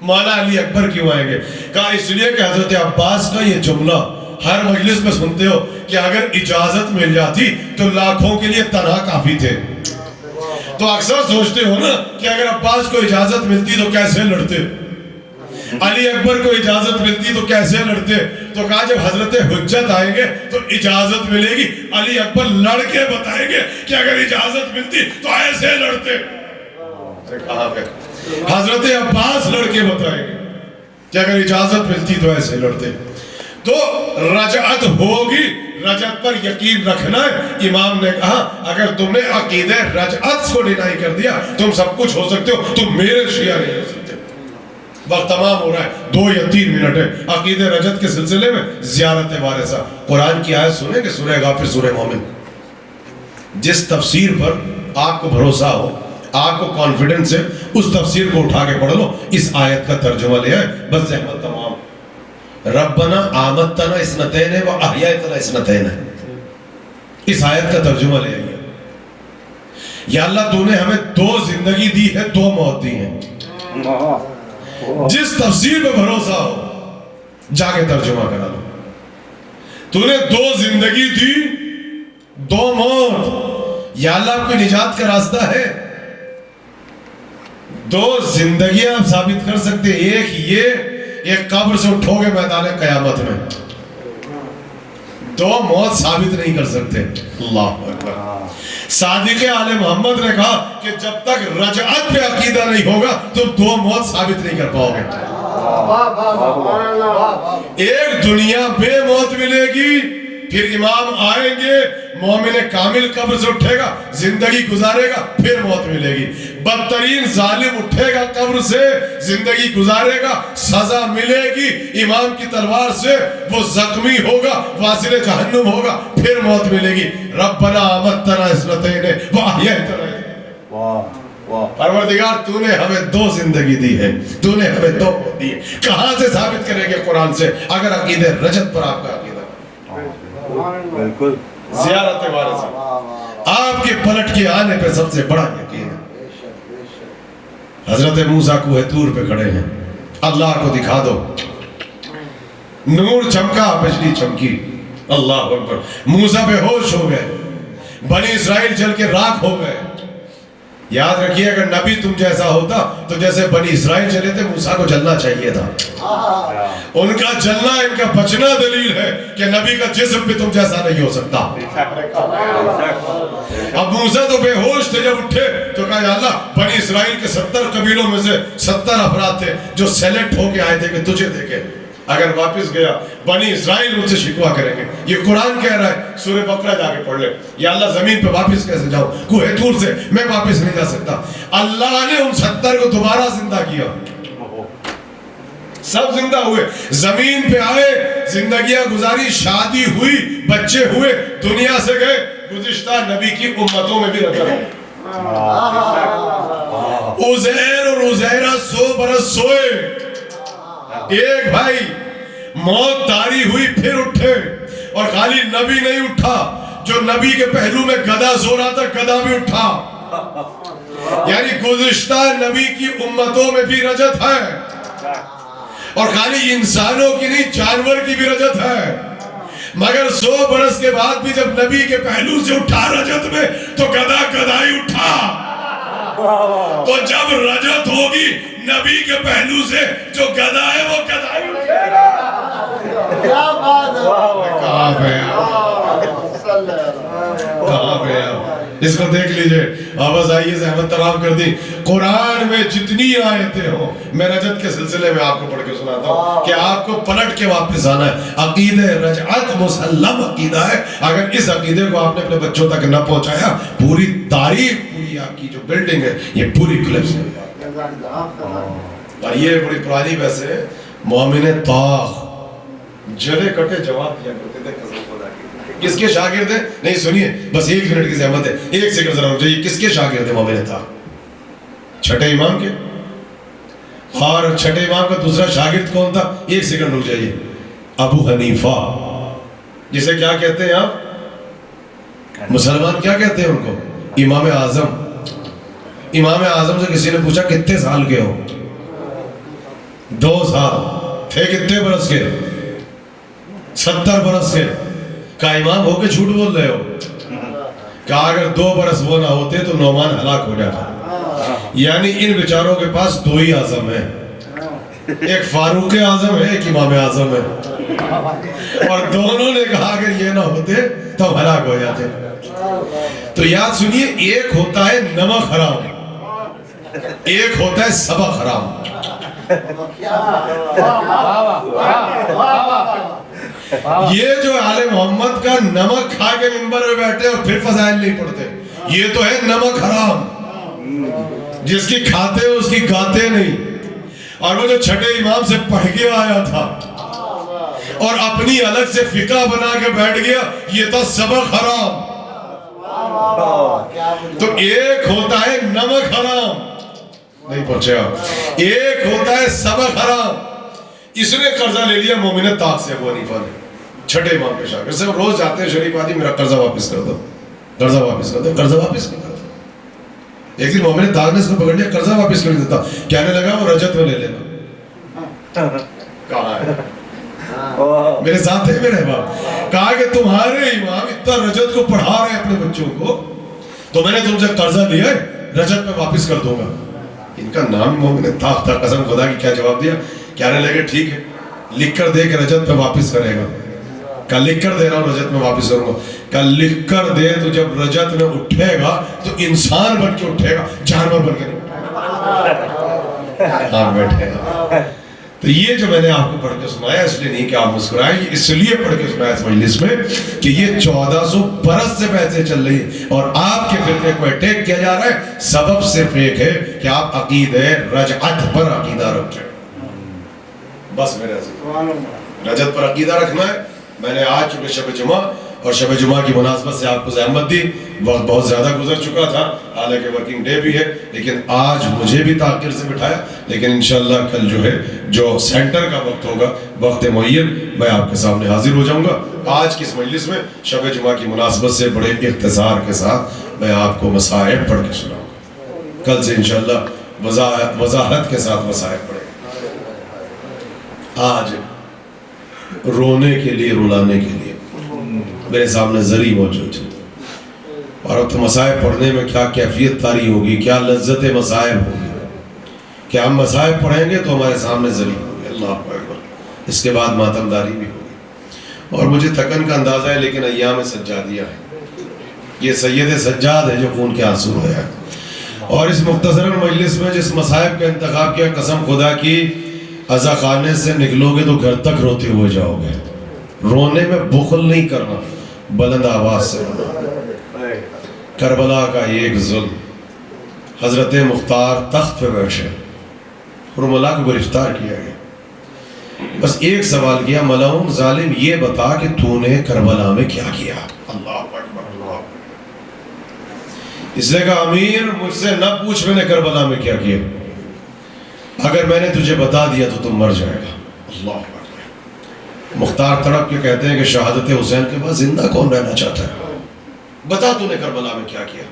مولا علی اکبر کیوں آئیں گے؟ کہا اس لیے کہ حضرت عباس کا یہ جملہ ہر مجلس میں سنتے ہو کہ اگر اجازت مل جاتی تو لاکھوں کے لیے تنہا کافی تھے. تو اکثر سوچتے ہو نا کہ اگر عباس کو اجازت ملتی تو کیسے لڑتے, علی اکبر کو اجازت ملتی تو کیسے لڑتے. تو کہا جب حضرت حجت آئیں گے تو اجازت ملے گی, علی اکبر لڑ کے بتائیں گے کہ اگر اجازت ملتی تو ایسے لڑتے. کہاں پہ حضرت عباس لڑ کے بتائیں گے کہ اگر اجازت ملتی تو ایسے لڑتے. تو رجعت ہوگی, رجعت پر یقین رکھنا ہے. امام نے کہا اگر تم نے عقیدہ رجعت کو ڈینائی کر دیا تم سب کچھ ہو سکتے ہو, تم میرے شیعہ نہیں ہو سکتے. وقت تمام ہو رہا ہے, 2 یا 3 منٹ ہے. عقیدہ رجعت کے سلسلے میں زیارت وارثہ, قرآن کی آیت سنیں کہ سورہ غافر, سورہ مومن. جس تفسیر پر آپ کو بھروسہ ہو, آپ کو کانفیڈنس ہے, اس تفسیر کو اٹھا کے پڑھ لو. اس آیت کا ترجمہ لے آئے, بس زحمت تمام. ربنا آمتنا اثنتین و احییتنا اثنتین, اس آیت کا ترجمہ لے آئیے. یا اللہ تو نے ہمیں 2 زندگی دی ہے, 2 موت دی ہیں. جس تفسیر پہ بھروسہ ہو جا کے ترجمہ کرا لو. تو نے 2 زندگی دی, 2 موت. یا اللہ کوئی نجات کا راستہ ہے؟ دو زندگیاں آپ ثابت کر سکتے ہیں، ایک یہ، ایک قبر سے اٹھو گے میدان قیامت میں، دو موت ثابت نہیں کر سکتے. اللہ اکبر. صادق آل محمد نے کہا کہ جب تک رجعت پہ عقیدہ نہیں ہوگا تو دو موت ثابت نہیں کر پاؤ گے. ایک دنیا بے موت ملے گی، پھر امام آئیں گے، مومن کامل قبر سے اٹھے گا، زندگی گزارے گا، پھر موت ملے گی. بدترین ظالم اٹھے گا قبر سے، زندگی گزارے گا، سزا ملے گی امام کی تلوار سے، وہ زخمی ہوگا، واصل جہنم ہوگا، پھر موت ملے گی. ربنا امتنا اثنتین واحییتنا. پروردگار تو نے ہمیں دو زندگی دی ہے، تو نے ہمیں دو موت دی ہے. کہاں سے ثابت کریں گے قرآن سے اگر عقیدہ رجت پر آپ کا عقیدہ؟ بالکل. زیارت وارث آپ کے پلٹ کے آنے پہ سب سے بڑا یقین ہے. حضرت موسیٰ کوہ طور پہ کھڑے ہیں، اللہ کو دکھا دو، نور چمکا، بجلی چمکی، اللہ اکبر. موسیٰ بے ہوش ہو گئے، بنی اسرائیل جل کے راکھ ہو گئے. یاد رکھیے اگر نبی تم جیسا ہوتا تو جیسے بنی اسرائیل چلے تھے موسیٰ کو جلنا چاہیے تھا. ان کا جلنا ان کا بچنا دلیل ہے کہ نبی کا جسم بھی تم جیسا نہیں ہو سکتا. اب موسیٰ تو بے ہوش تھے، جب اٹھے تو کہا یا اللہ بنی اسرائیل کے 70 قبیلوں میں سے 70 افراد تھے جو سیلیکٹ ہو کے آئے تھے کہ تجھے دیکھے، اگر واپس گیا بنی اسرائیل مجھ سے شکوا کریں گے. یہ قرآن کہہ رہا ہے، سورہ بقرہ جا کے پڑھ لے. یا اللہ زمین پہ واپس کیسے جاؤں، کوہ طور سے میں واپس نہیں جا سکتا. اللہ نے ان 70 کو دوبارہ زندہ کیا، سب زندہ ہوئے، زمین پہ آئے، زندگیاں گزاری، شادی ہوئی، بچے ہوئے، دنیا سے گئے. گزشتہ نبی کی امتوں میں بھی رجب ہے. عزیر اور عزیرہ 100 برس سوئے، ایک بھائی موت طاری ہوئی پھر اٹھے. اور خالی نبی نہیں اٹھا، جو نبی کے پہلو میں گدھا سو رہا تھا گدھا بھی اٹھا. یعنی گزشتہ نبی کی امتوں میں بھی رجت ہے، اور خالی انسانوں کی نہیں جانور کی بھی رجت ہے. مگر 100 برس کے بعد بھی جب نبی کے پہلو سے اٹھا رجت میں تو گدھا گدھا ہی اٹھا. تو جب رجت ہوگی نبی کے پہلو سے جو گدھا ہے وہ گدھا ہی اٹھے گا. کہاں پہ اس کو دیکھ لیجئے. آواز آئیے زحمت تمام کر دی. قرآن میں جتنی آیتیں ہوں میں رجت کے سلسلے میں آپ کو پڑھ کے سناتا ہوں کہ آپ کو پلٹ کے واپس آنا ہے. عقیدہ رجعت مسلم عقیدہ ہے. اگر اس عقیدے کو آپ نے اپنے بچوں تک نہ پہنچایا پوری تاریخ، پوری آپ کی جو بلڈنگ ہے یہ پوری کلپس ہو جائے. اور یہ بڑی پرانی ویسے ہے، مومن طاق جلے کٹے جواب دیا کرتے تھے قسم خدا کی. کس کے شاگرد ہیں؟ نہیں سنیے بس 1 منٹ کی زحمت ہے، 1 سیکنڈ ذرا رک جائیے. کس کے شاگرد ہیں مومن طاق؟ چھٹے امام کے. اور چھٹے امام کا دوسرا شاگرد کون تھا؟ 1 سیکنڈ رک جائیے. ابو حنیفہ، جسے کیا کہتے ہیں آپ مسلمان کیا کہتے ہیں ان کو؟ امام اعظم. امام اعظم سے کسی نے پوچھا کتنے سال کے ہو؟ 2 سال. تھے کتنے برس کے؟ 70 برس کے. کہا امام ہو کے جھوٹ بول رہے ہو. کہا اگر 2 برس وہ نہ ہوتے تو نعمان ہلاک ہو جاتا. یعنی ان بیچاروں کے پاس 2 ہی اعظم ہیں، ایک فاروق اعظم ہے، ایک امام اعظم ہے. اور دونوں نے کہا اگر یہ نہ ہوتے تو ہم ہلاک ہو جاتے. تو یاد سنیے، ایک ہوتا ہے نمک حرام، ایک ہوتا ہے سبق حرام. یہ جو آل محمد کا نمک کھا کے منبر میں بیٹھے اور پھر فضائل نہیں پڑھتے، یہ تو ہے نمک حرام. جس کی کھاتے اس کی گاتے نہیں. اور وہ جو چھٹے امام سے پڑھ کے آیا تھا اور اپنی الگ سے فقہ بنا کے بیٹھ گیا، یہ تھا سبق حرام. تو ایک ہوتا ہے نمک حرام، نہیں پہنچے آپ، ایک ہوتا ہے سبق حرام. اس نے قرضہ لے لیا مومن طاق سے ابو حنیفہ نے، چھٹے امام کے شاگرد سے. روز جاتے ہیں شریف آدمی میرا قرضہ واپس کر دو، قرضہ واپس کر دو، قرضہ واپس نہیں کرتا. ایک دن مومن طاق نے اس کو پکڑ لیا، قرضہ واپس کر دیتا. کہنے لگا وہ رجت میں لے لینا. کہا ہے میرے ساتھ ہے میرے باپ. کہا کہ تمہارے امام اتنا رجت کو پڑھا رہے ہیں اپنے بچوں کو، تو میں نے تم سے قرضہ لیا ہے، رجت میں واپس کر دوں گا. ان کا نام مومن ہے، تاخ تھا، قسم خدا کی. کیا جواب دیا؟ کہنے لگے ٹھیک ہے، لکھ کر دے کہ رجت پہ واپس کرے گا. کہا لکھ کر دے رہا ہوں، رجت میں واپس کروں گا. کہا لکھ کر دے تو جب رجت میں اٹھے گا تو انسان بن کے اٹھے گا، جانور بن کے نہیں اٹھے گا. ہاں بیٹھے گا. تو یہ جو میں نے آپ کو پڑھ کے سنایا اس لیے نہیں کہ آپ مسکرائیں، اس لیے پڑھ کے سنایا اس مجلس میں کہ یہ 1400 برس سے بحثیں چل رہی ہیں اور آپ کے فرقے کو اٹیک کیا جا رہا ہے. سبب صرف ایک ہے کہ آپ عقیدہ رجعت پر عقیدہ رکھیں. بس میرے عزیز، رجعت پر عقیدہ رکھنا ہے. میں نے آج چونکہ شب جمعہ اور شب جمعہ کی مناسبت سے آپ کو زحمت دی، وقت بہت زیادہ گزر چکا تھا، حالانکہ ورکنگ ڈے بھی ہے، لیکن آج مجھے بھی تاخیر سے بٹھایا. لیکن انشاءاللہ کل جو ہے جو سینٹر کا وقت ہوگا، وقت معین، میں آپ کے سامنے حاضر ہو جاؤں گا. آج کی اس مجلس میں شب جمعہ کی مناسبت سے بڑے اختصار کے ساتھ میں آپ کو مصائب پڑھ کے سناؤں گا. کل سے انشاءاللہ وضاحت کے ساتھ مصائب پڑھیں گے. آج رونے کے لیے، رلانے کے لیے میرے سامنے زری موجود ہے، اور اب تو مصائب پڑھنے میں کیا کیفیت طاری ہوگی، کیا لذت مصائب ہوگی کہ ہم مصائب پڑھیں گے تو ہمارے سامنے زری ہوگی. اللہ اکبر. اس کے بعد ماتم داری بھی ہوگی. اور مجھے تھکن کا اندازہ ہے، لیکن ایام سجادیہ ہے. یہ سید سجاد ہے جو خون کے آنسو رویا ہے. اور اس مختصر مجلس میں جس مصائب کا انتخاب کیا، قسم خدا کی عزا خانے سے نکلو گے تو گھر تک روتے ہوئے جاؤ گے. رونے میں بخل نہیں کرنا، بلند آواز سے رونا. کربلا کا ایک ظلم، حضرت مختار تخت پہ بیٹھے، حرملا کو گرفتار کیا گیا. بس ایک سوال کیا، ملعون ظالم یہ بتا کہ تو نے کربلا میں کیا کیا. اللہ اکبر. اللہ. اس نے کہا امیر مجھ سے نہ پوچھ میں نے کربلا میں کیا کیا، اگر میں نے تجھے بتا دیا تو تم مر جائے گا. اللہ اکبر. مختار تڑپ کے کہتے ہیں کہ شہادت حسین کے بعد زندہ کون رہنا چاہتا ہے، بتا تو نے کربلا میں کیا کیا.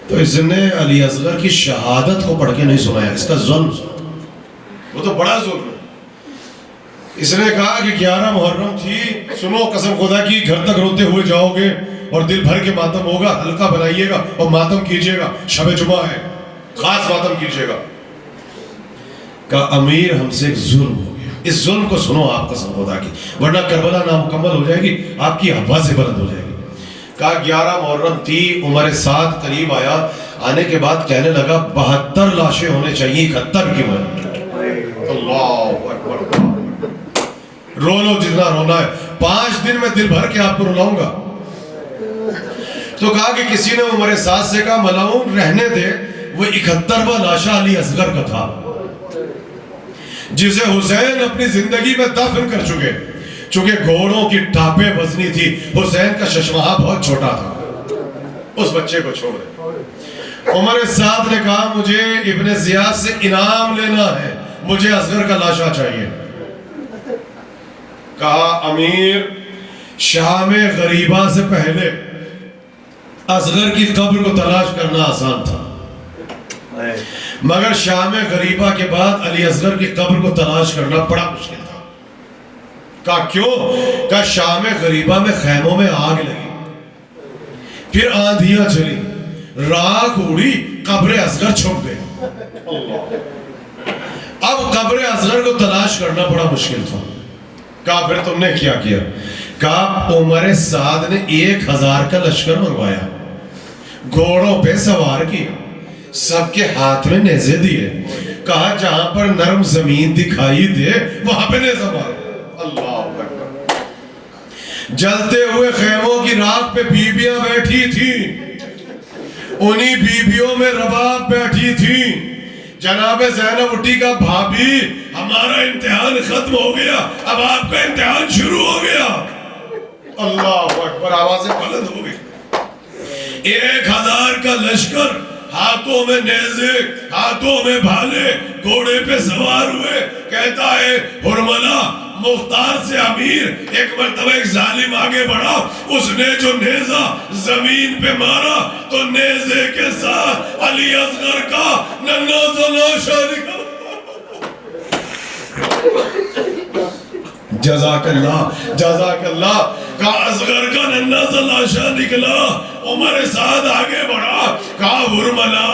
تو اس نے علی اصغر کی شہادت کو پڑھ کے نہیں سنایا، اس کا ظلم، وہ تو بڑا ظلم ہے. اس نے کہا کہ 11 محرم تھی، سنو قسم خدا کی گھر تک روتے ہوئے جاؤ گے اور دل بھر کے ماتم ہوگا، ہلکا بنائیے گا اور ماتم کیجیے گا، شب جمعہ ہے، خاص ماتم کیجیے گا. کہا امیر ہم سے ایک ظلم ہو گیا، اس ظلم کو سنو آپ قسم خدا کی، ورنہ کربلا نامکمل ہو جائے گی، آپ کی آواز بلند ہو جائے گی. کہا 11 محرم تھی، عمر سعد قریب آیا، آنے کے بعد کہنے لگا 72 لاشیں ہونے چاہیے، 71 کی میں. اللہ اکبر. رو لو جتنا رونا ہے، 5 دن میں دل بھر کے آپ کو رلاؤں گا. تو کہا کہ کسی نے عمر سعد سے کہا ملعون رہنے دے، وہ 71واں لاشا علی اصغر کا تھا جسے حسین اپنی زندگی میں دفن کر چکے. چونکہ گھوڑوں کی ٹاپیں وزنی تھی، حسین کا ششمہا بہت چھوٹا تھا، اس بچے کو چھوڑ دے. عمر سعد نے کہا مجھے ابن زیاد سے انعام لینا ہے، مجھے اصغر کا لاشا چاہیے. کہا امیر شام غریبہ سے پہلے اصغر کی قبر کو تلاش کرنا آسان تھا، مگر شام غریبہ کے بعد علی اصغر کی قبر کو تلاش کرنا بڑا مشکل تھا. کہا کیوں؟ کہا شام غریبہ میں خیموں میں آگ لگی، پھر آندھیاں چلی، راکھ اڑی، قبر اصغر چھپ گئی. اب قبر اصغر کو تلاش کرنا بڑا مشکل تھا. کہا پھر تم نے کیا کیا؟ کہا عمر سعد نے 1000 کا لشکر منگوایا، گھوڑوں پہ سوار کیا، سب کے ہاتھ میں نیزے دیے. کہا جہاں پر نرم زمین دکھائی دے وہاں پہ نیزہ مارو. اللہ اکبر. جلتے ہوئے خیموں کی راکھ پہ بیویاں بیٹھی تھیں، انہی بیویوں میں رباب بیٹھی تھی. جناب زینب اٹھی کا بھابی ہمارا امتحان ختم ہو گیا، اب آپ کا امتحان شروع ہو گیا. اللہ اکبر. آوازیں بلند ہو گئی. 1000 کا لشکر، ہاتھوں میں نیزے، ہاتھوں میں بھالے، گھوڑے پہ سوار ہوئے. کہتا ہے حرملا مختار سے امیر. ایک مرتبہ ایک ظالم آگے بڑھا، اس نے جو نیزہ زمین پہ مارا تو نیزے کے ساتھ علی اصغر کا ننھا سا لاشا نکلا. جزاک اللہ جزاک اللہ. کہا اصغر کا ننھا سا لاشا نکلا. عمر سعد آگے بڑھا، کہا حرملا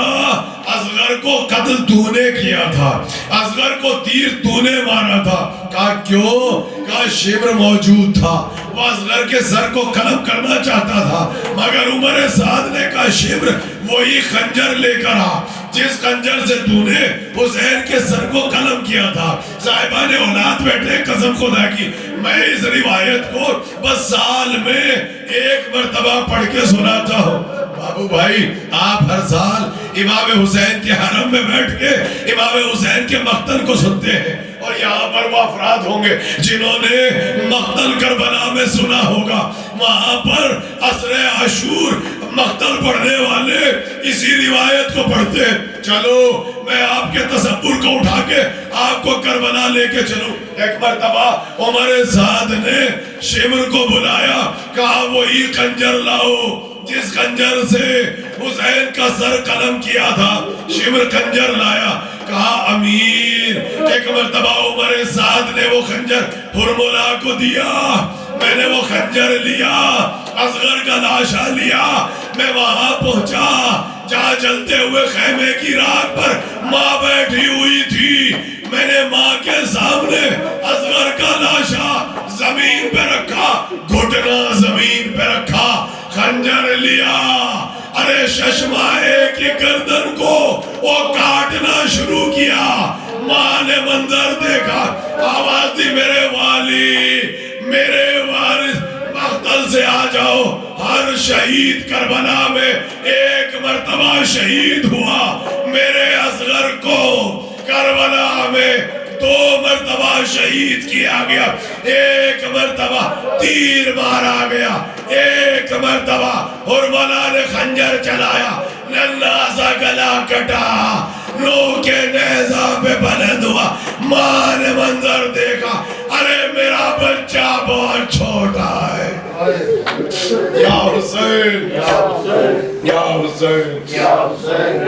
اصغر کو قتل تو نے کیا تھا، اصغر کو تیر تو نے مارا تھا. کہا کیوں؟ کہا شمر موجود تھا، وہ اصغر کے سر کو قلم کرنا چاہتا تھا، مگر عمر سعد نے کہا شمر وہی خنجر لے کر آ جس خنجر سے تو نے حسین کے سر کو قلم کیا تھا. صاحبان اولاد بیٹھے، قسم خدا کی میں اس روایت کو بس سال میں ایک مرتبہ پڑھ کے سناتا ہوں. بابو بھائی آپ ہر سال امام حسین کے حرم میں بیٹھ کے امام حسین کے مقتل کو سنتے ہیں، اور یہاں پر وہ افراد ہوں گے جنہوں نے مقتل کربلا میں سنا ہوگا. وہاں پر عصر عاشور مقتل پڑھنے والے اسی روایت کو پڑھتے ہیں. چلو میں آپ کے تصور کو اٹھا کے آپ کو کربلا لے کے چلوں. ایک مرتبہ عمر سعد نے شمر کو بلایا، کہا وہی خنجر لاؤ جس خنجر سے حسین کا سر قلم کیا تھا. شمر خنجر لایا، کہا امیر. ایک مرتبہ عمر سعد نے وہ خنجر ہرملا کو دیا، میں نے وہ خنجر لیا، اصغر کا لاشا لیا، میں وہاں پہنچا جہاں جلتے ہوئے خیمے کی راک پر ماں بیٹھی ہوئی تھی. میں نے ماں کے سامنے اصغر کا لاشا زمین پہ رکھا، گھٹنا زمین پہ رکھا، خنجر لیا، ارے ششمائے کی گردن کو وہ کاٹنا شروع کیا. ماں نے منظر دیکھا، آواز دی میرے والی، میرے وارث مقتل سے آ جاؤ. ہر شہید کربلا میں ایک مرتبہ شہید ہوا، میرے اصغر کو کربلا میں 2 مرتبہ شہید کیا گیا. ایک مرتبہ تیر مارا گیا، ایک مرتبہ ہرملا نے خنجر چلایا، ننھا سا گلا کٹا، لو کے نیزہ پہ بلند ہوا. ماں نے منظر دیکھا، ارے میرا بچہ بہت چھوٹا ہے. یا حسین، یا حسین، یا حسین.